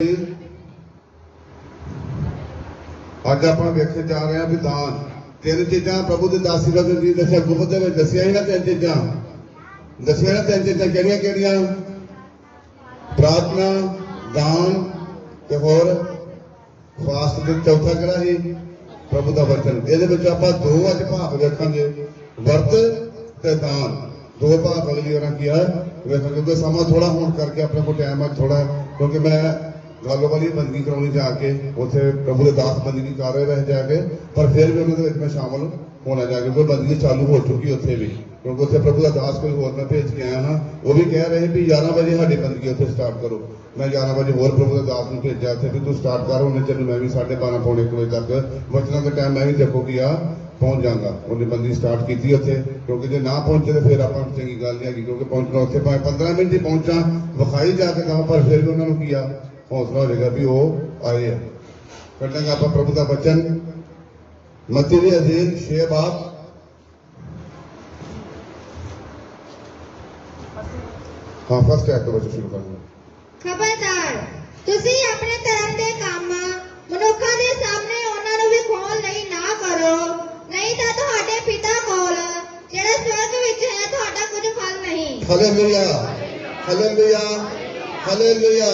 अज आप वेखन जा रहे हैं भी दान तीन चीजा प्रभु के दासी का जी दसिया गुरबत दसिया ही ना तीन चीजा दसिया ना तीन चीजा कि प्रार्थना दान ते होर फास्ट ते चौथा किहड़ा ही प्रभु का वचन। ये आप दो अज भाग वेखांगे वर्त ते दान दो भाग अगली बार किया वेखो क्योंकि समा थोड़ा होने करके अपने को टाइम अज थोड़ा क्योंकि मैं गल वाली बंदगी करानी जाके उसे प्रभु के दास बंदगी कर रहे रह जाके पर फिर भी उन्होंने मैं शामिल होना जाके कोई बंदगी चालू हो चुकी उत्थे भी क्योंकि उत्थे प्रभु का दास कोई होर मैं भेज के आया हाँ वो भी कह रहे भी 11 बजे साड़ी बंदगी उत्थे स्टार्ट करो। मैं 11 बजे होर प्रभु के दास में भेजा थे भी तू स्टार्ट कर उन्हें चल मैं भी 12:30 पौने 1 बजे तक वचनों के टाइम मैं भी देखो कि पहुंच जाऊंगा उन्हें बंदी स्टार्ट की उत्थे क्योंकि जो ना पहुंचे तो फिर आप चंगी गल नहीं है क्योंकि पहुंचना उत्थे भावें 15 मिनट ही पहुंचा विखाई जाके कहा पर फिर भी उन्होंने किया हौसला हो जाएगा भी वो आए हैं। करेंगे आप प्रभु का वचन मत्ती दी अंजील 6 बाब हाँ फर्स्ट आयत तो बच्चे शुरू करेंगे। खबरदार तुसी अपने धर्म के काम मनुखा के सामने उन्होंने विखाउण लई ना करो नहीं तो तुहाडे पिता कोल जेड़ा स्वर्ग विच है तुहाडा कुछ फल नहीं। Hallelujah hallelujah hallelujah.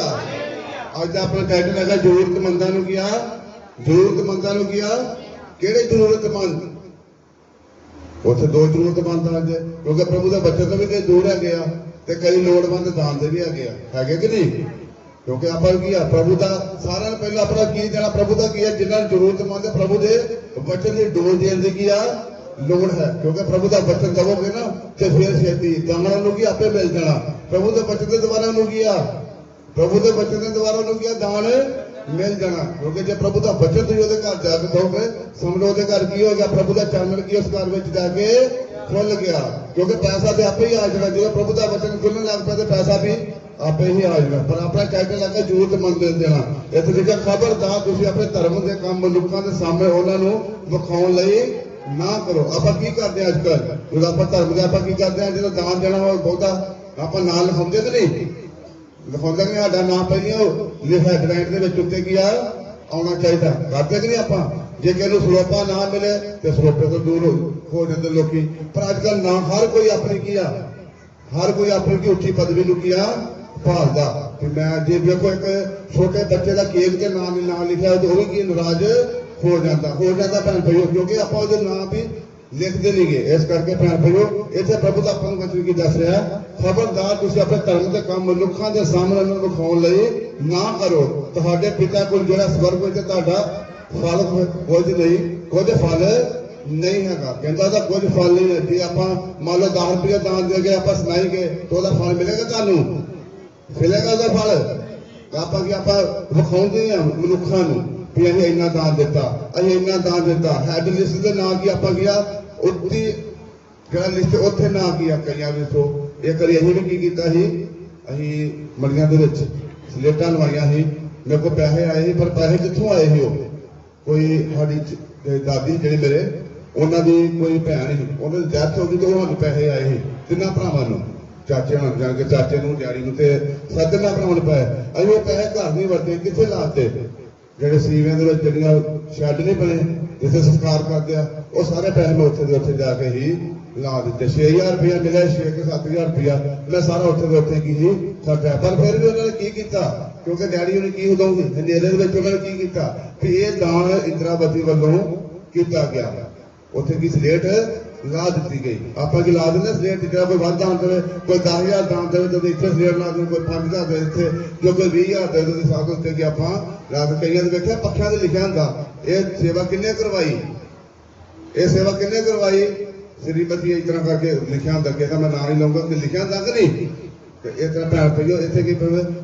आज अपना टाइटल है जरूरतमंदा किया जरूरतमंदा किया केड़े जरूरतमंद उत्थे दो जरूरतमंद अज क्योंकि प्रभु का बच्चे तो भी कई दूर है गया ते कई लोड़वंद दान दे भी है कि नहीं क्योंकि आप प्रभु का सारा पहले अपना की देना प्रभु का की है जिन्होंने जरूरतमंद प्रभु के वचन की डोज देने की लोड़ है क्योंकि प्रभु का वचन दवोगे ना तो फिर छेती दाना की आपे मिल जाना प्रभु के वचन के द्वारा प्रभु के वचन के द्वारा दान मिल जाना क्योंकि जो प्रभु का वचन तुम घर जाके दोगे समझो घर की हो गया प्रभु का चैनल की उस घर में जाके खुल गया क्योंकि पैसा तो आपे ही आ जाना जो प्रभु का वचन खुलने लग पाया तो पैसा भी आपे ही आ जाना पर अपना टाइटल लगा जरूरतमंद दे देना इतने लिखा खबरदार तुम अपने धर्म के काम मनुखों के सामने उन्होंने विखाउण लई ना करो। आप की करते हैं अजकल जो आप धर्म के आप की करते हैं जो दान देना हो बहुता आप ना लिखाते कि नहीं लिखाते कि साडा नाम पहले हेडलाइन के उत्ते की आना चाहिए करते कि नहीं आप जे किसी सलोपा ना मिले तो सलोपे तो दूर हो जाते लोग पर अजकल ना हर कोई अपनी की हर कोई अपनी की उच्ची पदवी किया भालदा मैं जे देखो एक छोटे बच्चे का केक के नाम ना लिखा तो वही की नाराज हो जाता भैन भाइयों क्योंकि आप नाम भी लिखते नहीं गए इस करके भैन भाइयों इतने प्रभु का अपन वचन की दस रहा खबरदार तुम अपने धर्म के काम मनुखों के सामने विखाउण लई ना करो तुहाडे पिता कोल जिहड़ा स्वर्ग विच तुहाडा फल कुछ नहीं कुछ फल नहीं है कहता कुछ फल नहीं है जी आप मान लो 10 रुपये दान दे गए आप सुनाई गए तो फल मिलेगा तुहानू मिलेगा आप विखाउंदे हैं मनुखों भी अं इन्ना दान दिता अं इन्ना दान दिता हैड लिस्ट के ना की आप गया उत्ती जरा लिस्ट उत्थे ना किया कई विचों एक बार अं भी किया अं मंडियां दे विच स्लेटां लवाइयां सी मेरे को पैसे आए पर पैसे कित्थों आए ही कोई साड़ी दादी जी मेरे उन्होंने कोई भैन ही उन्होंने डेथ हो गई तो उन्होंने पैसे आए ही तिना भरावां चाचे होना जाके चाचे डैडी को सत्तना भरावां पाए अभी वो पैसे घर नहीं वरते कितने लाते जेडे सीवियां शैड नहीं बने जिसे संस्कार कर दिया वो सारे पैसे मैं उत्थे जाके ही ला दिते 6000 रुपया मिले 6 के 7000 रुपया मैं सारा उत्थे की ही खर्चा पर फिर भी उन्होंने की किया क्योंकि डैडी ने की उदों हनेरे उन्होंने की किया कि यह दान इंदिरावती वालों किया गया उत्थे की स्लेट ला दी गई आप ला दें स्लेट जो कोई वध दान दे कोई 10,000 दान दे तो इतने स्लेट ला दें कोई 5,000 दे इतने जो कोई 20,000 दे तो सब उत्ते कि आप ला के कई देखा पक्षों से लिखा होंगे ये सेवा किन्ने करवाई ये सेवा किन्ने करवाई श्रीमती इस तरह करके लिखा होंगे कहता मैं ना ही लूंगा लिखा होंगे कि नहीं इस तरह भैन भाइयों इतने की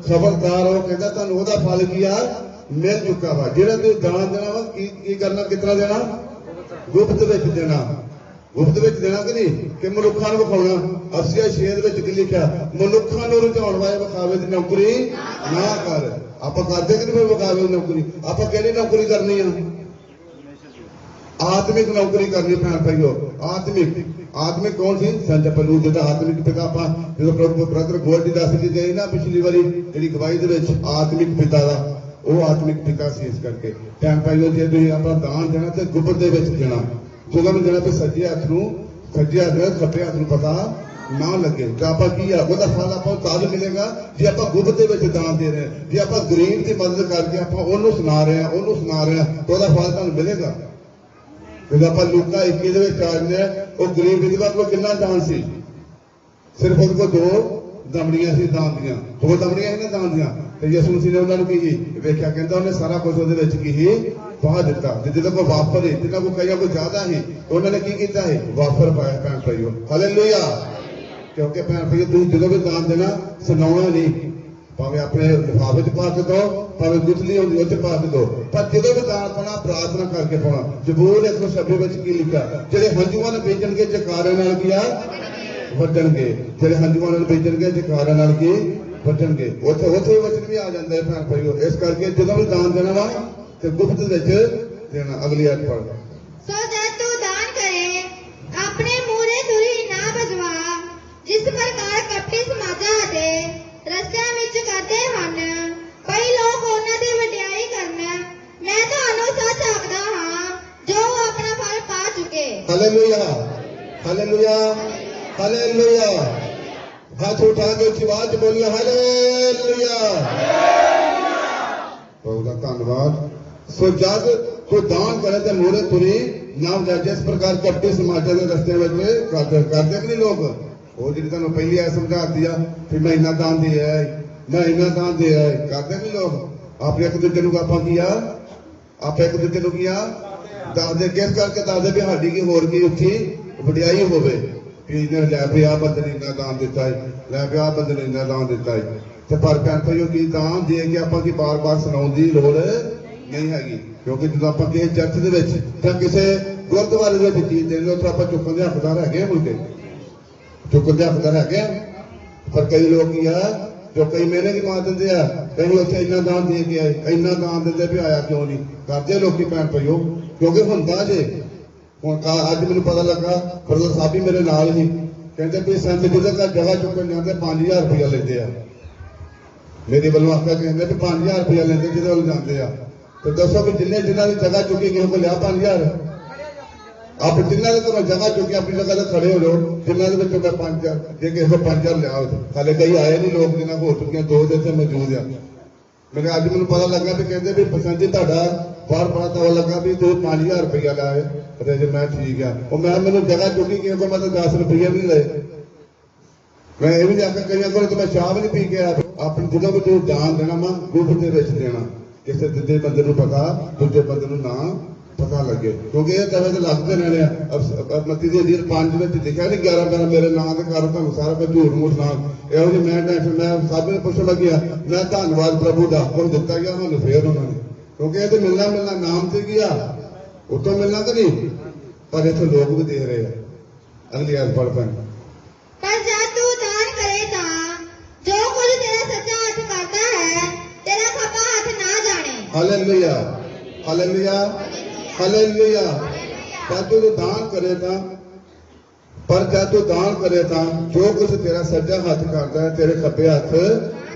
खबरदार हो कहता तुहानू ओहदा फल की मिल चुका वा जिहड़ा तू दान देना वा की करना कितना देना गुप्त विच देना गुप्त विच देना कि नहीं कि मनुखों को विखाउणा 86 विच की लिखा मनुखों को रुझाउण वाले विखावे की नौकरी ना कर आप करते कि नहीं फिर विखावे की नौकरी आप किहड़ी नौकरी करनी है आत्मिक नौकरी करनी भैन भाइयों आत्मिक ਆਤਮਿਕ ਕੌਣ ਸੀ? ਸੰਤ ਪਲੂ ਜਿਹਦਾ ਆਤਮਿਕ ਪਿਤਾ ਆਪਾਂ ਜਦੋਂ ਪ੍ਰਭੂ ਬ੍ਰਦਰ ਗੋਲਡੀ ਦੱਸ ਕੇ ਗਏ ਨਾ ਪਿਛਲੀ ਵਾਰੀ ਜਿਹੜੀ ਗਵਾਹੀ ਦੇ ਵਿੱਚ ਆਤਮਿਕ ਪਿਤਾ ਦਾ, ਉਹ ਆਤਮਿਕ ਪਿਤਾ ਸੀ। ਇਸ ਕਰਕੇ ਭੈਣ ਭਾਈਓ, ਜੇ ਤੁਸੀਂ ਆਪਾਂ ਦਾਨ ਦੇਣਾ ਤੇ ਗੁਪਤ ਦੇ ਵਿੱਚ ਦੇਣਾ, ਜਦੋਂ ਵੀ ਦੇਣਾ ਤੇ ਸੱਜੇ ਹੱਥ ਨੂੰ ਖੱਬੇ ਹੱਥ ਨੂੰ ਪਤਾ ਨਾ ਲੱਗੇ ਤਾਂ ਆਪਾਂ ਕੀ ਆ ਉਹਦਾ ਫਲ ਆਪਾਂ ਨੂੰ ਤਦ ਮਿਲੇਗਾ ਜੇ ਆਪਾਂ ਗੁਪਤ ਦੇ ਵਿੱਚ ਦਾਨ ਦੇ ਰਹੇ ਹਾਂ। ਜੇ ਆਪਾਂ ਗਰੀਬ ਦੀ ਮਦਦ ਕਰਕੇ ਆਪਾਂ ਉਹਨੂੰ ਸੁਣਾ ਰਹੇ ਹਾਂ ਤਾਂ ਉਹਦਾ ਫਲ ਤੁਹਾਨੂੰ ਮਿਲੇਗਾ। ਜਦੋਂ ਆਪਾਂ ਲੂਕਾ 21 ਦੇ ਵਿੱਚ ਆਉਂਦੇ ਆ, ਉਹ ਗਰੀਬ ਵਿਧਵਾ ਕੋਲ ਕਿੰਨਾ ਦਾਨ ਸੀ? ਸਿਰਫ ਉਹਦੇ ਕੋਲ 2 ਦਮੜੀਆਂ ਸੀ ਦਾਨ ਦੀਆਂ, 2 ਦਮੜੀਆਂ ਸੀ ਨਾ ਦਾਨ ਦੀਆਂ। ਤੇ ਯਿਸੂ ਮਸੀਹ ਨੇ ਉਹਨਾਂ ਨੂੰ ਕੀ ਵੇਖਿਆ, ਕਹਿੰਦਾ ਉਹਨੇ ਸਾਰਾ ਕੁਝ ਉਹਦੇ ਵਿੱਚ ਕੀ ਪਾ ਦਿੱਤਾ। ਤੇ ਜਿਹਦੇ ਕੋਲ ਵਾਫਰ ਹੈ, ਜਿਹਨਾਂ ਕੋਲ ਕਈਆਂ ਕੋਲ ਜ਼ਿਆਦਾ ਸੀ, ਉਹਨਾਂ ਨੇ ਕੀ ਕੀਤਾ ਹੈ? ਵਾਫਰ ਪਾਇਆ। ਭੈਣ ਭਾਈਓ ਹਾਲੇਲੂਇਆ। ਕਿਉਂਕਿ ਭੈਣ ਭਾਈਓ, ਤੁਸੀਂ ਜਦੋਂ ਵੀ ਦਾਨ ਦੇਣਾ ਸੁਣਾਉਣਾ ਨਹੀਂ, ਭਾਵੇਂ ਆਪਣੇ ਲਿਫਾਫੇ 'ਚ ਪਾ ਕੇ ਦਿਓ, ਭਾਵੇਂ ਗੁਠਲੀ ਹੁੰਦੀ ਉਹ 'ਚ ਪਾ ਕੇ ਦਿਓ, ਪਰ ਜਦੋਂ ਵੀ ਦਾਨ ਪਾਉਣਾ ਪ੍ਰਾਰਥਨਾ ਕਰਕੇ ਪਾਉਣਾ। ਜ਼ਬੂਰ 126 ਵਿੱਚ ਕੀ ਲਿਖਿਆ? ਜਿਹੜੇ ਹੰਝੂਆਂ ਨੂੰ ਵੇਚਣਗੇ ਜਕਾਰਿਆਂ ਨਾਲ ਕੀ ਆ? ਵੱਢਣਗੇ। ਜਿਹੜੇ ਹੰਝੂਆਂ ਨੂੰ ਵੇਚਣਗੇ ਜਕਾਰਿਆਂ ਨਾਲ ਕੀ ਵੱਢਣਗੇ। ਉੱਥੇ ਵਚਨ ਵੀ ਆ ਜਾਂਦਾ ਹੈ ਭੈਣ ਭਾਈਓ। ਇਸ ਕਰਕੇ ਜਦੋਂ ਵੀ ਦਾਨ ਦੇਣਾ ਵਾ ਤੇ ਗੁਪਤ ਵਿੱਚ ਦੇਣਾ। ਅਗਲੀ ਆਇਤ ਪੜ੍ਹ। ਸੋ ਜਦ ਤੂੰ ਦਾਨ ਕਰੇ, ਆਪਣੇ ਮੂਹਰੇ ਤੁਰੀ ਨਾ ਬਜਵਾ, ਜਿਸ ਪ੍ਰਕਾਰ ਕਪਟੀ ਸਮਾਜਾਂ ਅਤੇ ਰਸਤਿਆਂ ਵਿੱਚ ਕਰਦੇ ਹਨ, ਕਈ ਲੋਕ ਉਹਨਾਂ ਦੀ ਵਡਿਆਈ ਕਰਨ। ਮੈਂ ਤੁਹਾਨੂੰ ਸੱਚ ਆਖਦਾ ਹਾਂ, ਜੋ ਆਪਣਾ ਫਲ ਪਾ ਚੁੱਕੇ। Hallelujah, hallelujah, hallelujah. ਹੱਥ ਉਠਾ ਕੇ ਉੱਚੀ ਆਵਾਜ਼ 'ਚ ਬੋਲੀਏ ਹਾਲੇਲੂਇਆ। ਬਹੁਤ ਧੰਨਵਾਦ। ਸੋ ਜਦ ਕੋਈ ਦਾਨ ਕਰੇ ਤੇ ਮੂਹਰੇ ਤੁਰੀ ਨਾ ਬਜਾ, ਜਿਸ ਪ੍ਰਕਾਰ ਕਪਟੀ ਸਮਾਜਾਂ ਦੇ ਰਸਤੇ ਵਿੱਚ ਕਰਦੇ ਕਿ ਨਹੀਂ ਲੋਕ। ਉਹ ਜਿਹੜੀ ਤੁਹਾਨੂੰ ਪਹਿਲੀ ਐ ਸਮਝਾਤੀ ਆ ਕਿ ਮੈਂ ਇੰਨਾ ਦਾਨ ਦੇ ਆਇਆ, ਮੈਂ ਇੰਨਾ ਦਾਨ ਦੇ ਆਇਆ, ਕਰਦੇ ਨਹੀਂ ਲੋਕ। ਆਪਣੇ ਇੱਕ ਦੂਜੇ ਨੂੰ ਆਪਾਂ ਕੀ ਆ, ਆਪਾਂ ਇੱਕ ਦੂਜੇ ਨੂੰ ਕੀ ਆ ਦੱਸਦੇ। ਕਿਸ ਕਰਕੇ ਦੱਸਦੇ? ਵੀ ਸਾਡੀ ਕੀ ਹੋਰ ਕੀ ਉੱਚੀ ਵਡਿਆਈ ਹੋਵੇ, ਵੀ ਇਹਨੇ ਲੈ ਵੀ ਆਹ ਬੰਦੇ ਨੇ ਇੰਨਾ ਦਾਨ ਦਿੱਤਾ ਹੈ, ਲੈ ਵੀ ਆਹ ਬੰਦੇ ਨੇ ਇੰਨਾ ਦਾਨ ਦਿੱਤਾ ਹੈ। ਤੇ ਪਰ ਭੈਣ ਭਾਈਓ, ਕੀ ਦਾਨ ਦੇ ਕੇ ਆਪਾਂ ਕੀ ਬਾਰ-ਬਾਰ ਸੁਣਾਉਣ ਦੀ ਲੋੜ ਨਹੀਂ ਹੈਗੀ। ਕਿਉਂਕਿ ਜਦੋਂ ਆਪਾਂ ਕਿਸੇ ਚਰਚ ਦੇ ਵਿੱਚ ਜਾਂ ਕਿਸੇ ਗੁਰਦੁਆਰੇ ਦੇ ਵਿੱਚ ਚੀਜ਼ ਦੇਣੀ, ਉੱਥੇ ਆਪਾਂ ਚੁੱਕਣ ਦੇ ਹੱਕਦਾਰ ਹੈਗੇ ਆ। ਮੁੰਡੇ ਚੁੱਕਣ ਦੇ ਹੱਕਦਾਰ ਹੈਗੇ ਆ। ਪਰ ਕਈ ਲੋਕ ਕੀ ਆ ਜੋ ਕਈ ਮਹੀਨੇ ਦੀ ਮਾਰ ਦਿੰਦੇ ਆ, ਕਈ ਉੱਥੇ ਇੰਨਾ ਦਾਨ ਦੇ ਕੇ ਆਏ, ਇੰਨਾ ਦਾਨ ਦਿੰਦੇ ਵੀ ਆਇਆ ਕਿਉਂ ਨਹੀਂ ਕਰਦੇ ਲੋਕੀ ਭੈਣ ਭਾਈਓ। ਕਿਉਂਕਿ ਹੁੰਦਾ ਜੇ ਹੁਣ ਅੱਜ ਮੈਨੂੰ ਪਤਾ ਲੱਗਾ, ਬ੍ਰਦਰ ਸਾਹਿਬ ਵੀ ਮੇਰੇ ਨਾਲ ਹੀ ਕਹਿੰਦੇ ਵੀ ਸੰਤ ਜਿਹਦੇ ਘਰ ਜਗ੍ਹਾ ਚੁੱਕਣ ਜਾਂਦੇ 5000 ਰੁਪਇਆ ਲੈਂਦੇ ਆ। ਮੇਰੇ ਵੱਲੋਂ ਆਖਿਆ ਕਹਿੰਦੇ ਵੀ 5000 ਰੁਪਇਆ ਲੈਂਦੇ ਜਿਹਦੇ ਵੱਲ ਜਾਂਦੇ ਆ। ਤੇ ਦੱਸੋ ਵੀ ਜਿੰਨਾਂ ਦੀ ਜਗ੍ਹਾ ਚੁੱਕੀ ਕਿਸੇ ਕੋਲ ਲਿਆ 5000? ਆਪ ਜਿੰਨਾਂ ਦੇ ਕੋਲ ਜਗ੍ਹਾ ਚੁੱਕੀ ਆਪਣੀ ਜਗ੍ਹਾ ਤੇ ਖੜੇ ਹੋ ਜਾਓ, ਜਿੰਨਾਂ ਦੇ ਵਿੱਚੋਂ ਮੈਂ 5000, ਜੇ ਕਿਸੇ ਕੋਲ 5000 ਲਿਆ ਹਾਲੇ ਕਈ ਆਏ ਨਹੀਂ ਲੋਕ, ਜਿਨ੍ਹਾਂ ਕੋਲ ਹੋ ਚੁੱਕੀਆਂ 2 ਦਿਨ ਤੇ ਮੌਜੂਦ ਆ। ਮੇਰੇ ਅੱਜ ਮੈਨੂੰ ਪਤਾ ਲੱਗਾ ਵੀ ਕਹਿੰਦੇ ਵੀ ਪਸੰਦ ਤੁਹਾਡਾ ਬਾਹਰ ਬੜਾ ਤਵਾ ਲੱਗਾ ਵੀ ਤੂੰ 5000 ਰੁਪਇਆ ਲਾਏ। ਤੇ ਜੇ ਮੈਂ ਠੀਕ ਆ, ਉਹ ਮੈਨੂੰ ਜਗ੍ਹਾ ਚੁੱਕੀ ਕਿਸੇ ਕੋਲ, ਮੈਂ ਤਾਂ 10 ਰੁਪਇਆ ਵੀ ਨਹੀਂ ਲਏ। ਮੈਂ ਇਹ ਵੀ ਨਹੀਂ ਆਖਿਆ ਕਈਆਂ ਕੋਲ ਤੇ ਮੈਂ ਚਾਹ ਵੀ ਨਹੀਂ ਪੀ ਕੇ ਆਇਆ। ਆਪਣੇ ਜਦੋਂ ਵੀ ਤੂੰ ਦਾਨ ਦੇਣਾ ਵਾ ਗੁਪਤ ਦੇ ਵਿੱਚ ਦੇਣਾ, ਕਿਸੇ ਦੂਜੇ ਬੰਦੇ ਨੂੰ ਪਤਾ, ਦੂਜੇ ਬੰਦੇ ਨੂੰ ਨਾ ਪਤਾ ਲੱਗੇ। ਕਿਉਂਕਿ ਇਹ ਤਵੇ ਤੇ ਲੱਗਦੇ ਰਹਿਣੇ ਆ। ਮੱਤੀ ਦੀ ਅਧੀਨ 5 ਵਿੱਚ ਲਿਖਿਆ ਨਹੀਂ 11 ਮੇਰੇ ਨਾਂ ਦੇ ਕਰ ਤੁਹਾਨੂੰ ਸਾਰਾ ਕੁਝ ਝੂਠ ਮੂਠ ਨਾ ਇਹੋ ਜਿਹੀ ਮੈਂ ਟੈਨਸ਼ਨ। ਮੈਂ ਸਭ ਨੂੰ ਪੁੱਛਣ ਲੱਗਿਆ, ਮੈਂ ਧੰਨਵਾਦ ਪ੍ਰਭੂ ਦਾ, ਹੁਣ ਦਿੱਤਾ ਗਿਆ ਸਾਨੂੰ ਫੇਰ ਉਹਨਾਂ ਨੇ। ਕਿਉਂਕਿ ਇਹ ਤੇ ਮਿਲਣਾ ਨਾਮ ਤੇ ਗਿਆ, ਉਤੋਂ ਮਿਲਣਾ ਤਾਂ ਨਹੀਂ, ਪਰ ਇੱਥੇ ਲੋਕ ਵੀ ਦੇਖ ਰਹੇ ਆ। ਅਗਲੀ ਆਇਤ ਪੜ੍ਹ ਪੈਣ। ਪਰ ਜਦ ਤੂੰ ਦਾਨ ਕਰੇ ਤਾਂ ਜੋ ਕੁਝ ਤੇਰਾ ਸੱਜਾ ਹੱਥ ਕਰਦਾ ਹੈ, ਤੇਰਾ ਖੱਬਾ ਹੱਥ ਨਾ ਜਾਣੇ। Hallelujah, hallelujah, hallelujah. ਜਦ ਤੂੰ ਦਾਨ ਕਰੇ ਤਾਂ, ਪਰ ਜਦ ਤੂੰ ਦਾਨ ਕਰੇ ਤਾਂ ਜੋ ਕੁਝ ਤੇਰਾ ਸੱਜਾ ਹੱਥ ਕਰਦਾ ਹੈ, ਤੇਰੇ ਖੱਬੇ ਹੱਥ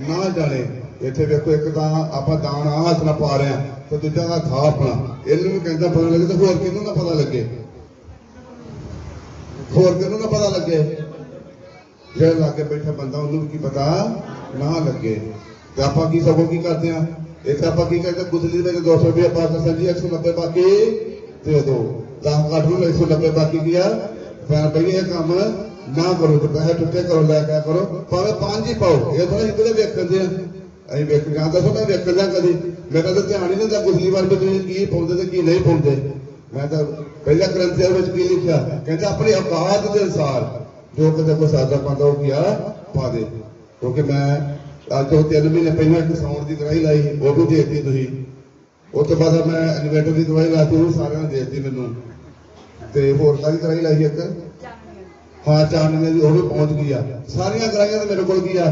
ਨਾ ਜਾਣੇ। ਇੱਥੇ ਵੇਖੋ, ਇੱਕ ਤਾਂ ਆਪਾਂ ਦਾਨ ਆ ਹੱਥ ਨਾਲ ਪਾ ਰਹੇ ਆ ਤੇ ਦੂਜਾ ਹੱਥ ਆ ਆਪਣਾ, ਇਹਨੂੰ ਵੀ ਕਹਿੰਦਾ ਪਤਾ ਲੱਗੇ ਤੇ ਹੋਰ ਕਿਹਨੂੰ ਨਾ ਪਤਾ ਲੱਗੇ, ਹੋਰ ਕਿਹਨੂੰ ਨਾ ਪਤਾ ਲੱਗੇ। ਜਿਹੜਾ ਲਾਗੇ ਬੈਠਾ ਬੰਦਾ ਉਹਨੂੰ ਵੀ ਕੀ ਪਤਾ ਨਾ ਲੱਗੇ। ਤੇ ਆਪਾਂ ਕੀ ਸਗੋਂ ਕੀ ਕਰਦੇ ਆ, ਇੱਕ ਆਪਾਂ ਕੀ ਕਰਦੇ, ਗੁਦਲੀ ਦੇ ਵਿੱਚ 200 ਰੁਪਏ ਪਾ ਕੇ ਸੰਜੀ 190 ਬਾਕੀ ਦੇ ਦੋ, 10 ਕੱਢ ਲਓ 190 ਬਾਕੀ ਗਿਆ। ਭੈਣ ਭਾਈ ਇਹ ਕੰਮ ਨਾ ਕਰੋ, ਤੇ ਪੈਸੇ ਟੁੱਟੇ ਕਰੋ, ਲੈ ਕੇ ਕਰੋ, ਭਾਵੇਂ 5 ਹੀ ਪਾਓ। ਇਹ ਥੋੜਾ ਜਿੱਦਾਂ ਵੇਖਣ ਦੇ ਅਸੀਂ ਵੇਖ ਜਾਂ ਦੱਸੋ ਮੈਂ ਵੇਖਦਾ ਕਦੀ, ਮੇਰਾ ਤਾਂ ਧਿਆਨ ਹੀ ਨਹੀਂ ਹੁੰਦਾ ਗੁਦਲੀ ਵਾਰ ਵੀ ਤੁਸੀਂ ਕੀ ਪਾਉਂਦੇ ਤੇ ਕੀ ਨਹੀਂ ਪਾਉਂਦੇ। ਮੈਂ ਤਾਂ ਪਹਿਲਾਂ ਗ੍ਰੰਥੀਆਂ ਵਿੱਚ ਕੀ ਲਿਖਿਆ, ਕਹਿੰਦਾ ਆਪਣੀ ਔਕਾਤ ਦੇ ਅਨੁਸਾਰ ਜੋ ਕਿਤੇ ਕੋਈ ਸਾਦਾ ਪਾਉਂਦਾ ਉਹ ਕੀਆ ਪਾ ਦੇ। ਕਿਉਂਕਿ ਮੈਂ ਅੱਜ ਤੋਂ 3 ਮਹੀਨੇ ਪਹਿਲਾਂ ਇੱਕ ਸਾਉਣ ਦੀ ਦਵਾਈ ਲਾਈ, ਉਹ ਵੀ ਦੇਤੀ ਤੁਸੀਂ। ਉਸ ਤੋਂ ਬਾਅਦ ਮੈਂ ਇਨਵੇਟਰ ਦੀ ਦਵਾਈ ਲਾਤੀ, ਉਹ ਸਾਰਿਆਂ ਨੇ ਦੇਤੀ ਮੈਨੂੰ। ਤੇ ਹੋਰ ਕਾਹਦੀ ਦਵਾਈ ਲਾਈ ਇੱਕ, ਹਾਂ ਚਾਨਣੇ ਦੀ, ਉਹ ਵੀ ਪਹੁੰਚ ਗਈ ਆ। ਸਾਰੀਆਂ ਦਵਾਈਆਂ ਤਾਂ ਮੇਰੇ ਕੋਲ ਕੀ ਆ